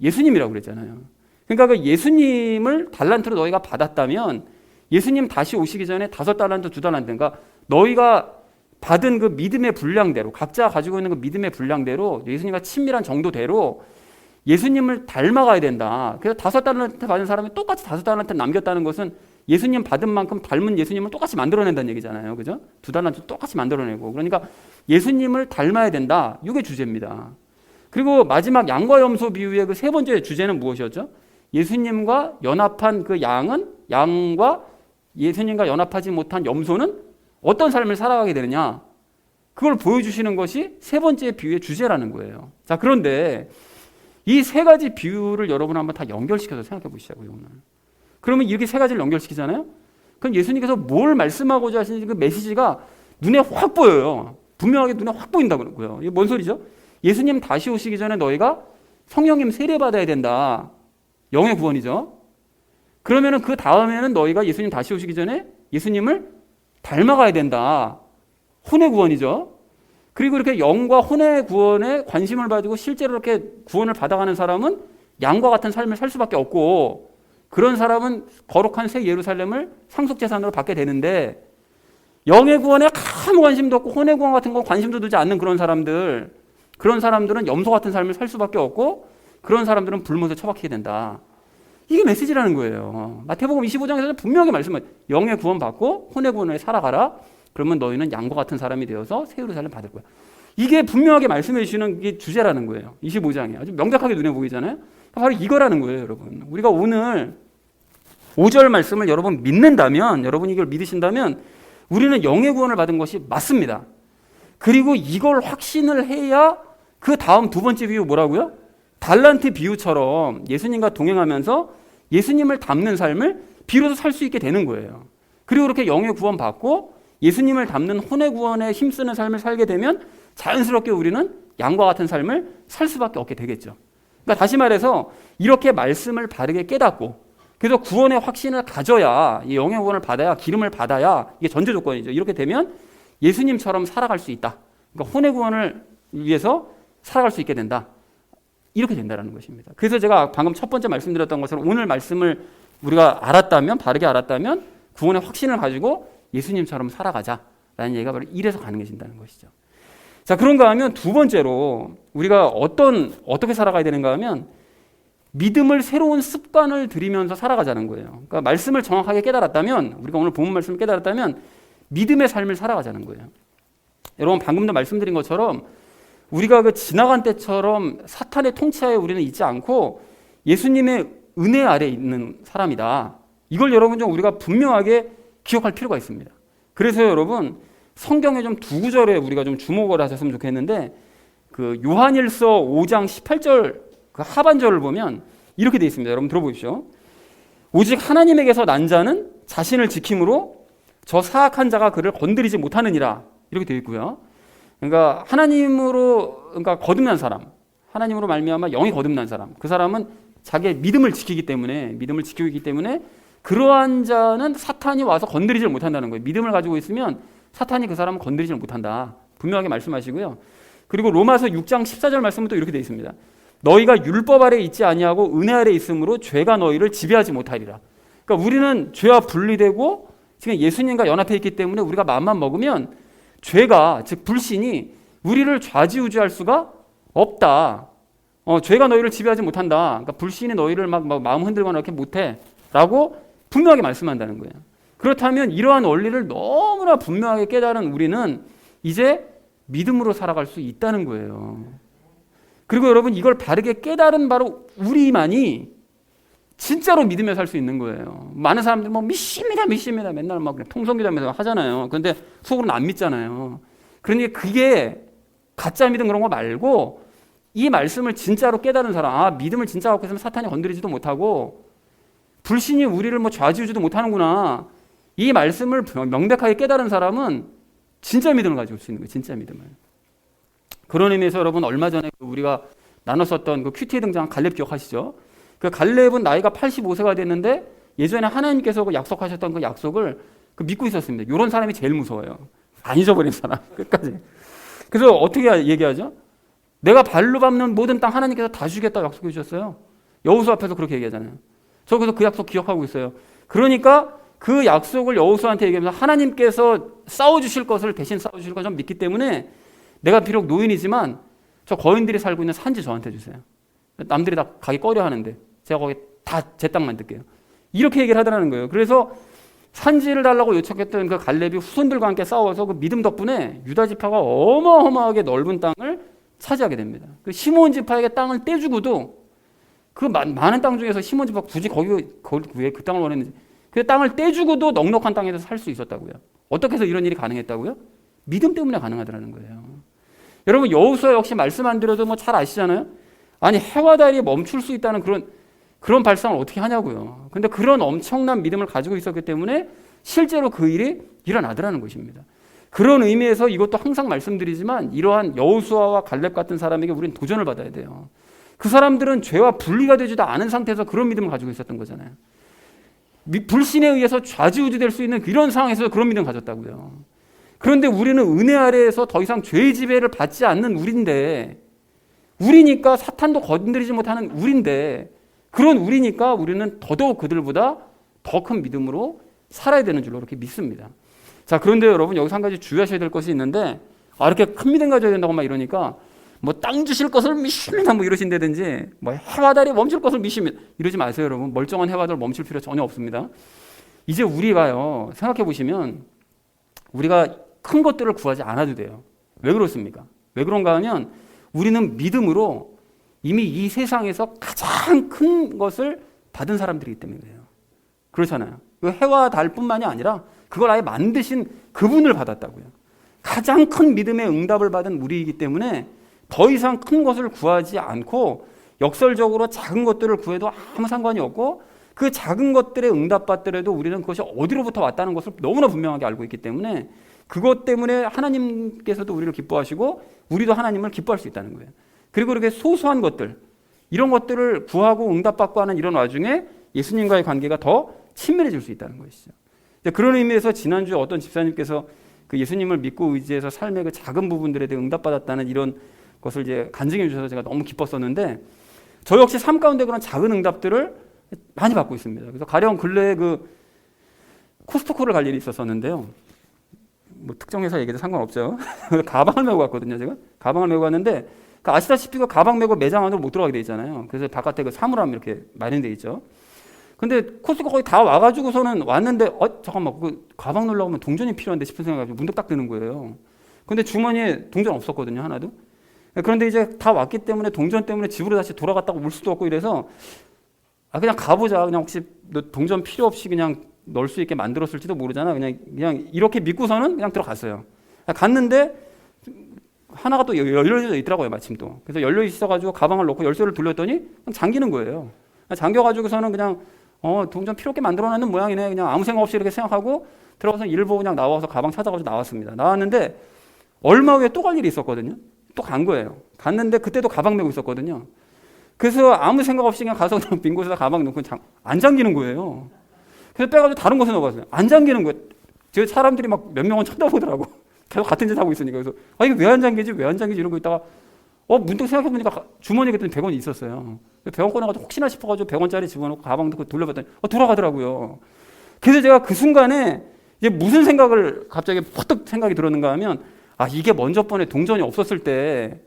예수님이라고 그랬잖아요. 그러니까 그 예수님을 달란트로 너희가 받았다면 예수님 다시 오시기 전에 5달란트, 2달란트, 그러니까 너희가 받은 그 믿음의 분량대로, 각자 가지고 있는 그 믿음의 분량대로, 예수님과 친밀한 정도대로 예수님을 닮아가야 된다. 그래서 5달란트 받은 사람이 똑같이 5달란트 남겼다는 것은 예수님 받은 만큼 닮은 예수님을 똑같이 만들어낸다는 얘기잖아요. 그죠? 2달란트 똑같이 만들어내고. 그러니까 예수님을 닮아야 된다. 이게 주제입니다. 그리고 마지막 양과 염소 비유의 그 세 번째 주제는 무엇이었죠? 예수님과 연합한 그 양과 예수님과 연합하지 못한 염소는 어떤 삶을 살아가게 되느냐? 그걸 보여주시는 것이 세 번째 비유의 주제라는 거예요. 자, 그런데 이 세 가지 비유를 여러분 한번 다 연결시켜서 생각해 보시자고요, 오늘. 그러면 이렇게 세 가지를 연결시키잖아요? 그럼 예수님께서 뭘 말씀하고자 하시는지 그 메시지가 눈에 확 보여요. 분명하게 눈에 확 보인다고 그러고요. 이게 뭔 소리죠? 예수님 다시 오시기 전에 너희가 성령님 세례받아야 된다. 영의 구원이죠. 그러면은 그 다음에는 너희가 예수님 다시 오시기 전에 예수님을 닮아가야 된다. 혼의 구원이죠. 그리고 이렇게 영과 혼의 구원에 관심을 가지고 실제로 이렇게 구원을 받아가는 사람은 양과 같은 삶을 살 수밖에 없고, 그런 사람은 거룩한 새 예루살렘을 상속재산으로 받게 되는데, 영의 구원에 아무 관심도 없고 혼의 구원 같은 거 관심도 두지 않는 그런 사람들은 염소 같은 삶을 살 수밖에 없고, 그런 사람들은 불못에 처박히게 된다. 이게 메시지라는 거예요. 마태복음 25장에서 분명히 말씀하죠. 영의 구원 받고 혼의 구원에 살아가라. 그러면 너희는 양과 같은 사람이 되어서 새 예루살렘 받을 거야. 이게 분명하게 말씀해 주시는 게 주제라는 거예요. 25장에 아주 명백하게 눈에 보이잖아요. 바로 이거라는 거예요, 여러분. 우리가 오늘 5절 말씀을 여러분 믿는다면, 여러분이 이걸 믿으신다면 우리는 영의 구원을 받은 것이 맞습니다. 그리고 이걸 확신을 해야 그 다음 두 번째 비유 뭐라고요? 달란트 비유처럼 예수님과 동행하면서 예수님을 닮는 삶을 비로소 살 수 있게 되는 거예요. 그리고 그렇게 영의 구원 받고 예수님을 닮는 혼의 구원에 힘쓰는 삶을 살게 되면 자연스럽게 우리는 양과 같은 삶을 살 수밖에 없게 되겠죠. 그러니까 다시 말해서 이렇게 말씀을 바르게 깨닫고, 그래서 구원의 확신을 가져야, 이 영의 구원을 받아야, 기름을 받아야, 이게 전제 조건이죠. 이렇게 되면 예수님처럼 살아갈 수 있다. 그러니까 혼의 구원을 위해서 살아갈 수 있게 된다. 이렇게 된다는 것입니다. 그래서 제가 방금 첫 번째 말씀드렸던 것처럼 오늘 말씀을 우리가 알았다면, 바르게 알았다면 구원의 확신을 가지고 예수님처럼 살아가자라는 얘기가 바로 이래서 가능해진다는 것이죠. 자, 그런가 하면 두 번째로 우리가 어떻게 살아가야 되는가 하면 믿음을 새로운 습관을 들이면서 살아가자는 거예요. 그러니까 말씀을 정확하게 깨달았다면, 우리가 오늘 본문 말씀을 깨달았다면 믿음의 삶을 살아가자는 거예요. 여러분 방금도 말씀드린 것처럼 우리가 그 지나간 때처럼 사탄의 통치하에 우리는 있지 않고 예수님의 은혜 아래 있는 사람이다. 이걸 여러분 좀 우리가 분명하게 기억할 필요가 있습니다. 그래서 여러분 성경에 좀 두 구절에 우리가 좀 주목을 하셨으면 좋겠는데, 그 요한일서 5장 18절 그 하반절을 보면 이렇게 되어 있습니다. 여러분 들어보십시오. 오직 하나님에게서 난 자는 자신을 지킴으로 저 사악한 자가 그를 건드리지 못하느니라. 이렇게 되어 있고요. 그러니까 그러니까 거듭난 사람, 하나님으로 말미암아 영이 거듭난 사람, 그 사람은 자기의 믿음을 지키기 때문에 그러한 자는 사탄이 와서 건드리지 못한다는 거예요. 믿음을 가지고 있으면 사탄이 그 사람을 건드리지 못한다. 분명하게 말씀하시고요. 그리고 로마서 6장 14절 말씀은 또 이렇게 되어 있습니다. 너희가 율법 아래 있지 아니하고 은혜 아래 있으므로 죄가 너희를 지배하지 못하리라. 그러니까 우리는 죄와 분리되고 지금 예수님과 연합해 있기 때문에 우리가 마음만 먹으면 죄가, 즉 불신이 우리를 좌지우지할 수가 없다. 죄가 너희를 지배하지 못한다. 그러니까 불신이 너희를 막 마음 흔들거나 이렇게 못해 라고 분명하게 말씀한다는 거예요. 그렇다면 이러한 원리를 너무나 분명하게 깨달은 우리는 이제 믿음으로 살아갈 수 있다는 거예요. 그리고 여러분 이걸 바르게 깨달은 바로 우리만이 진짜로 믿으며 살 수 있는 거예요. 많은 사람들 믿습니다 맨날 막 통성기도하면서 하잖아요. 그런데 속으로는 안 믿잖아요. 그러니까 그게 가짜 믿음 그런 거 말고 이 말씀을 진짜로 깨달은 사람, 믿음을 진짜 갖고 있으면 사탄이 건드리지도 못하고 불신이 우리를 좌지우지도 못하는구나. 이 말씀을 명백하게 깨달은 사람은 진짜 믿음을 가지고 올 수 있는 거예요. 진짜 믿음을. 그런 의미에서 여러분 얼마 전에 우리가 나눴었던 그 큐티에 등장한 갈렙 기억하시죠? 그 갈렙은 나이가 85세가 됐는데 예전에 하나님께서 약속하셨던 그 약속을 믿고 있었습니다. 이런 사람이 제일 무서워요. 안 잊어버린 사람 끝까지. 그래서 어떻게 얘기하죠? 내가 발로 밟는 모든 땅 하나님께서 다 주겠다고 약속해 주셨어요. 여호수아 앞에서 그렇게 얘기하잖아요. 저 그래서 그 약속 기억하고 있어요. 그러니까 그 약속을 여호수아한테 얘기하면서 하나님께서 싸워주실 것을 대신 싸워주실 것을 믿기 때문에 내가 비록 노인이지만 저 거인들이 살고 있는 산지 저한테 주세요. 남들이 다 가기 꺼려 하는데 제가 거기 다 제 땅만 뜰게요. 이렇게 얘기를 하더라는 거예요. 그래서 산지를 달라고 요청했던 그 갈렙이 후손들과 함께 싸워서 그 믿음 덕분에 유다 지파가 어마어마하게 넓은 땅을 차지하게 됩니다. 그 시몬 지파에게 땅을 떼주고도 그 많은 땅 중에서 시몬 지파가 굳이 거기 왜 그 땅을 원했는지 그 땅을 떼주고도 넉넉한 땅에서 살 수 있었다고요. 어떻게 해서 이런 일이 가능했다고요? 믿음 때문에 가능하더라는 거예요. 여러분 여호수아 역시 말씀 안 드려도 뭐 잘 아시잖아요. 아니 해와 달이 멈출 수 있다는 그런 발상을 어떻게 하냐고요. 근데 그런 엄청난 믿음을 가지고 있었기 때문에 실제로 그 일이 일어나더라는 것입니다. 그런 의미에서 이것도 항상 말씀드리지만 이러한 여호수아와 갈렙 같은 사람에게 우리는 도전을 받아야 돼요. 그 사람들은 죄와 분리가 되지도 않은 상태에서 그런 믿음을 가지고 있었던 거잖아요. 불신에 의해서 좌지우지될 수 있는 이런 상황에서 그런 믿음을 가졌다고요. 그런데 우리는 은혜 아래에서 더 이상 죄의 지배를 받지 않는 우리니까 사탄도 건드리지 못하는 우리인데 그런 우리니까 우리는 더더욱 그들보다 더 큰 믿음으로 살아야 되는 줄로 이렇게 믿습니다. 자, 그런데 여러분 여기서 한 가지 주의하셔야 될 것이 있는데 이렇게 큰 믿음 가져야 된다고 막 이러니까 뭐 땅 주실 것을 믿습니다 뭐 이러신다든지 뭐 해와 달이 멈출 것을 믿습니다 이러지 마세요. 여러분 멀쩡한 해와 달 멈출 필요 전혀 없습니다. 이제 우리가요 생각해 보시면 우리가 큰 것들을 구하지 않아도 돼요. 왜 그렇습니까? 왜 그런가 하면 우리는 믿음으로 이미 이 세상에서 가장 큰 것을 받은 사람들이기 때문에 그래요. 그렇잖아요. 해와 달뿐만이 아니라 그걸 아예 만드신 그분을 받았다고요. 가장 큰 믿음의 응답을 받은 우리이기 때문에 더 이상 큰 것을 구하지 않고 역설적으로 작은 것들을 구해도 아무 상관이 없고 그 작은 것들에 응답받더라도 우리는 그것이 어디로부터 왔다는 것을 너무나 분명하게 알고 있기 때문에 그것 때문에 하나님께서도 우리를 기뻐하시고 우리도 하나님을 기뻐할 수 있다는 거예요. 그리고 이렇게 소소한 것들 이런 것들을 구하고 응답받고 하는 이런 와중에 예수님과의 관계가 더 친밀해질 수 있다는 것이죠. 그런 의미에서 지난주에 어떤 집사님께서 그 예수님을 믿고 의지해서 삶의 그 작은 부분들에 대해 응답받았다는 이런 것을 이제 간증해 주셔서 제가 너무 기뻤었는데 저 역시 삶 가운데 그런 작은 응답들을 많이 받고 있습니다. 그래서 가령 근래에 그 코스트코를 갈 일이 있었었는데요. 뭐 특정 회사 얘기도 상관없죠. 가방을 메고 갔거든요. 제가 가방을 메고 갔는데 아시다시피 그 가방 메고 매장 안으로 못 들어가게 돼 있잖아요. 그래서 바깥에 그 사물함 이렇게 마련돼 있죠. 근데 코스트코 거의 다 와가지고서는 왔는데 잠깐만 그 가방 넣으려고 하면 동전이 필요한데 싶은 생각이 문득 딱 드는 거예요. 근데 주머니에 동전 없었거든요. 하나도. 그런데 이제 다 왔기 때문에 동전 때문에 집으로 다시 돌아갔다고 올 수도 없고 이래서 그냥 가보자. 그냥 혹시 너 동전 필요 없이 그냥 넣을 수 있게 만들었을지도 모르잖아. 그냥 이렇게 믿고서는 그냥 들어갔어요. 갔는데 하나가 또 열려져 있더라고요. 마침 또. 그래서 열려 있어가지고 가방을 넣고 열쇠를 돌렸더니 그냥 잠기는 거예요. 잠겨가지고서는 그냥 동전 필요 없게 만들어놨는 모양이네. 그냥 아무 생각 없이 이렇게 생각하고 들어가서 일 보고 그냥 나와서 가방 찾아가지고 나왔습니다. 나왔는데 얼마 후에 또 갈 일이 있었거든요. 또 간 거예요. 갔는데 그때도 가방 메고 있었거든요. 그래서 아무 생각 없이 그냥 가서 빈 곳에다 가방 넣고 안 잠기는 거예요. 그래서 빼가지고 다른 곳에 넣어봤어요. 안 잠기는 거예요. 제 사람들이 막 몇 명은 쳐다보더라고. 계속 같은 짓 하고 있으니까. 그래서 이게 왜 안 잠기지? 왜 안 잠기지? 이러고 있다가 문득 생각해보니까 주머니에 그때 100원이 있었어요. 100원 꺼내가지고 혹시나 싶어가지고 100원짜리 집어넣고 가방 넣고 돌려봤더니 돌아가더라고요. 그래서 제가 그 순간에 이제 무슨 생각을 갑자기 퍼뜩 생각이 들었는가 하면 이게 먼저 번에 동전이 없었을 때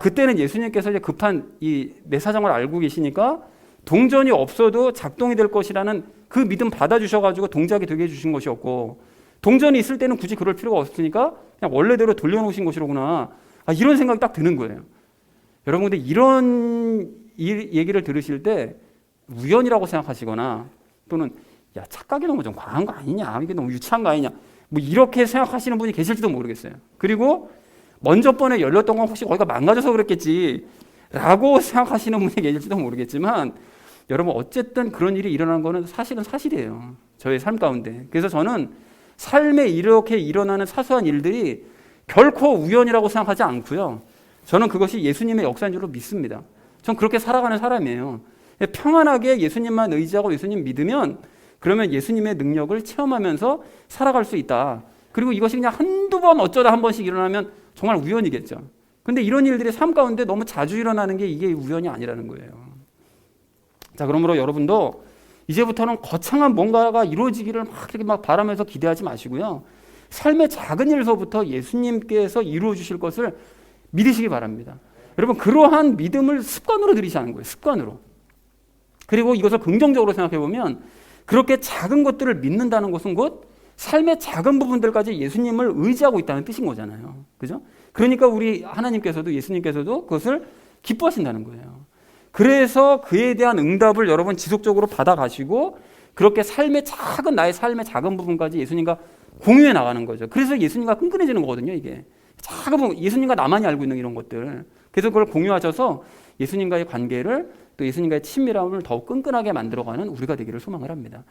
그때는 예수님께서 이제 급한 내 사정을 알고 계시니까 동전이 없어도 작동이 될 것이라는 그 믿음 받아주셔가지고 동작이 되게 해주신 것이었고 동전이 있을 때는 굳이 그럴 필요가 없으니까 그냥 원래대로 돌려놓으신 것이로구나. 이런 생각이 딱 드는 거예요. 여러분 근데 이런 얘기를 들으실 때 우연이라고 생각하시거나 또는 착각이 너무 좀 과한 거 아니냐, 이게 너무 유치한 거 아니냐 뭐 이렇게 생각하시는 분이 계실지도 모르겠어요. 그리고 먼저 번에 열렸던 건 혹시 거기가 망가져서 그랬겠지 라고 생각하시는 분이 계실지도 모르겠지만 여러분 어쨌든 그런 일이 일어난 거는 사실은 사실이에요. 저의 삶 가운데. 그래서 저는 삶에 이렇게 일어나는 사소한 일들이 결코 우연이라고 생각하지 않고요. 저는 그것이 예수님의 역사인 줄로 믿습니다. 전 그렇게 살아가는 사람이에요. 평안하게 예수님만 의지하고 예수님 믿으면 그러면 예수님의 능력을 체험하면서 살아갈 수 있다. 그리고 이것이 그냥 한두 번 어쩌다 한 번씩 일어나면 정말 우연이겠죠. 근데 이런 일들이 삶 가운데 너무 자주 일어나는 게 이게 우연이 아니라는 거예요. 자, 그러므로 여러분도 이제부터는 거창한 뭔가가 이루어지기를 막 이렇게 막 바라면서 기대하지 마시고요. 삶의 작은 일서부터 예수님께서 이루어 주실 것을 믿으시기 바랍니다. 여러분, 그러한 믿음을 습관으로 들이시는 거예요. 습관으로. 그리고 이것을 긍정적으로 생각해 보면 그렇게 작은 것들을 믿는다는 것은 곧 삶의 작은 부분들까지 예수님을 의지하고 있다는 뜻인 거잖아요. 그죠? 그러니까 우리 하나님께서도 예수님께서도 그것을 기뻐하신다는 거예요. 그래서 그에 대한 응답을 여러분 지속적으로 받아가시고 그렇게 나의 삶의 작은 부분까지 예수님과 공유해 나가는 거죠. 그래서 예수님과 끈끈해지는 거거든요, 이게. 작은 부분, 예수님과 나만이 알고 있는 이런 것들. 그래서 그걸 공유하셔서 예수님과의 관계를 또 예수님과의 친밀함을 더욱 끈끈하게 만들어가는 우리가 되기를 소망을 합니다.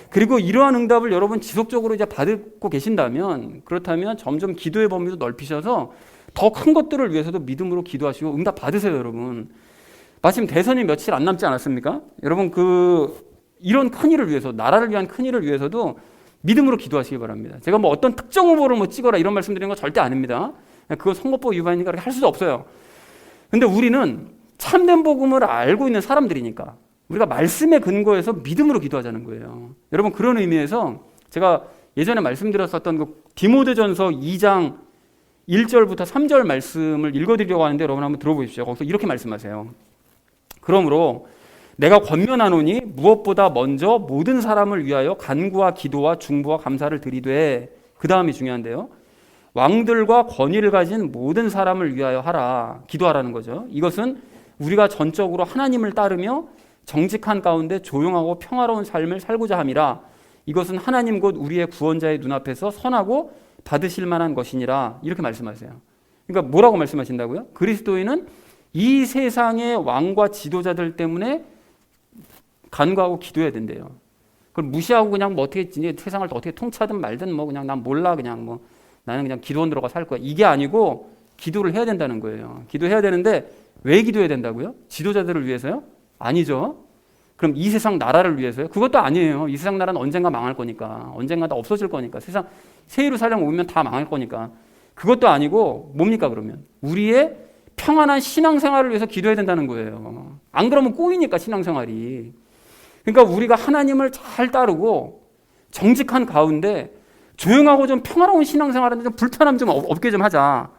그리고 이러한 응답을 여러분 지속적으로 이제 받고 계신다면, 그렇다면 점점 기도의 범위도 넓히셔서 더 큰 것들을 위해서도 믿음으로 기도하시고 응답 받으세요, 여러분. 마침 대선이 며칠 안 남지 않았습니까? 여러분, 이런 큰 일을 위해서, 나라를 위한 큰 일을 위해서도 믿음으로 기도하시기 바랍니다. 제가 뭐 어떤 특정 후보를 찍어라 이런 말씀 드리는 거 절대 아닙니다. 그거 선거법 위반이니까 그렇게 할 수도 없어요. 근데 우리는 참된 복음을 알고 있는 사람들이니까 우리가 말씀에 근거해서 믿음으로 기도하자는 거예요. 여러분, 그런 의미에서 제가 예전에 말씀드렸었던 그 디모데전서 2장 1절부터 3절 말씀을 읽어드리려고 하는데 여러분 한번 들어보십시오. 거기서 이렇게 말씀하세요. 그러므로 내가 권면하노니 무엇보다 먼저 모든 사람을 위하여 간구와 기도와 중보와 감사를 드리되, 그 다음이 중요한데요. 왕들과 권위를 가진 모든 사람을 위하여 하라. 기도하라는 거죠. 이것은 우리가 전적으로 하나님을 따르며 정직한 가운데 조용하고 평화로운 삶을 살고자 함이라. 이것은 하나님 곧 우리의 구원자의 눈앞에서 선하고 받으실 만한 것이니라. 이렇게 말씀하세요. 그러니까 뭐라고 말씀하신다고요? 그리스도인은 이 세상의 왕과 지도자들 때문에 간구하고 기도해야 된대요. 그걸 무시하고 그냥 뭐 어떻게 세상을 어떻게 통치하든 말든 뭐 그냥 난 몰라, 그냥 뭐 나는 그냥 기도원 들어가 살 거야, 이게 아니고 기도를 해야 된다는 거예요. 기도해야 되는데 왜 기도해야 된다고요? 지도자들을 위해서요? 아니죠. 그럼 이 세상 나라를 위해서요? 그것도 아니에요. 이 세상 나라는 언젠가 망할 거니까, 언젠가 다 없어질 거니까, 세상 새 예루살렘 오면 다 망할 거니까. 그것도 아니고 뭡니까 그러면? 우리의 평안한 신앙생활을 위해서 기도해야 된다는 거예요. 안 그러면 꼬이니까 신앙생활이. 그러니까 우리가 하나님을 잘 따르고 정직한 가운데 조용하고 좀 평화로운 신앙생활하는데 좀 불편함 좀 없게 좀 하자.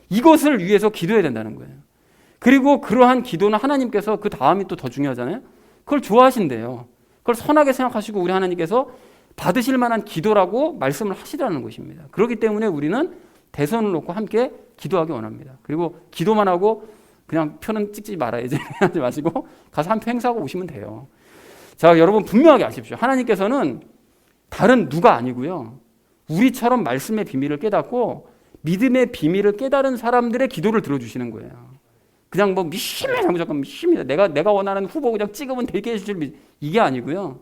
이것을 위해서 기도해야 된다는 거예요. 그리고 그러한 기도는 하나님께서 그 다음이 또 더 중요하잖아요. 그걸 좋아하신대요. 그걸 선하게 생각하시고 우리 하나님께서 받으실 만한 기도라고 말씀을 하시라는 것입니다. 그렇기 때문에 우리는 대선을 놓고 함께 기도하기 원합니다. 그리고 기도만 하고 그냥 표는 찍지 말아야지 하지 마시고 가서 한 표 행사하고 오시면 돼요. 자, 여러분 분명하게 아십시오. 하나님께서는 다른 누가 아니고요. 우리처럼 말씀의 비밀을 깨닫고 믿음의 비밀을 깨달은 사람들의 기도를 들어주시는 거예요. 그냥 뭐 미심해 무조건 미심이다. 내가 원하는 후보 그냥 찍으면 되게 해주실, 이게 아니고요.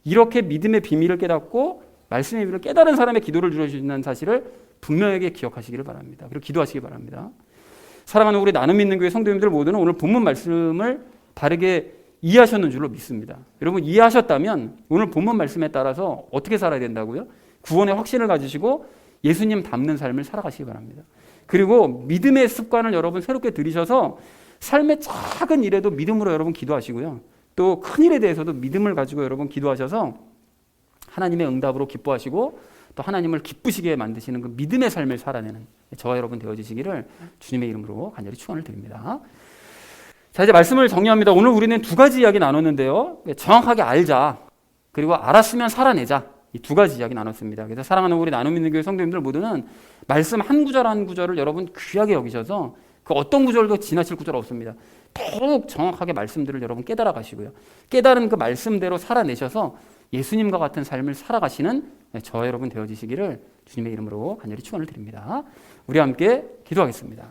이렇게 믿음의 비밀을 깨닫고 말씀의 비밀을 깨달은 사람의 기도를 들어주시는 사실을 분명하게 기억하시기를 바랍니다. 그리고 기도하시기 바랍니다. 사랑하는 우리 나눔 믿는 교회 성도님들 모두는 오늘 본문 말씀을 바르게 이해하셨는 줄로 믿습니다. 여러분 이해하셨다면 오늘 본문 말씀에 따라서 어떻게 살아야 된다고요? 구원의 확신을 가지시고 예수님 닮는 삶을 살아가시기 바랍니다. 그리고 믿음의 습관을 여러분 새롭게 들이셔서 삶의 작은 일에도 믿음으로 여러분 기도하시고요. 또 큰 일에 대해서도 믿음을 가지고 여러분 기도하셔서 하나님의 응답으로 기뻐하시고 또 하나님을 기쁘시게 만드시는 그 믿음의 삶을 살아내는 저와 여러분 되어지시기를 주님의 이름으로 간절히 축원을 드립니다. 자, 이제 말씀을 정리합니다. 오늘 우리는 두 가지 이야기 나눴는데요. 정확하게 알자, 그리고 알았으면 살아내자, 이 두 가지 이야기 나눴습니다. 그래서 사랑하는 우리 나눔 있는 교회 성도님들 모두는 말씀 한 구절 한 구절을 여러분 귀하게 여기셔서 그 어떤 구절도 지나칠 구절 없습니다. 더욱 정확하게 말씀들을 여러분 깨달아 가시고요. 깨달은 그 말씀대로 살아내셔서 예수님과 같은 삶을 살아가시는 저와 여러분 되어지시기를 주님의 이름으로 간절히 축원을 드립니다. 우리 함께 기도하겠습니다.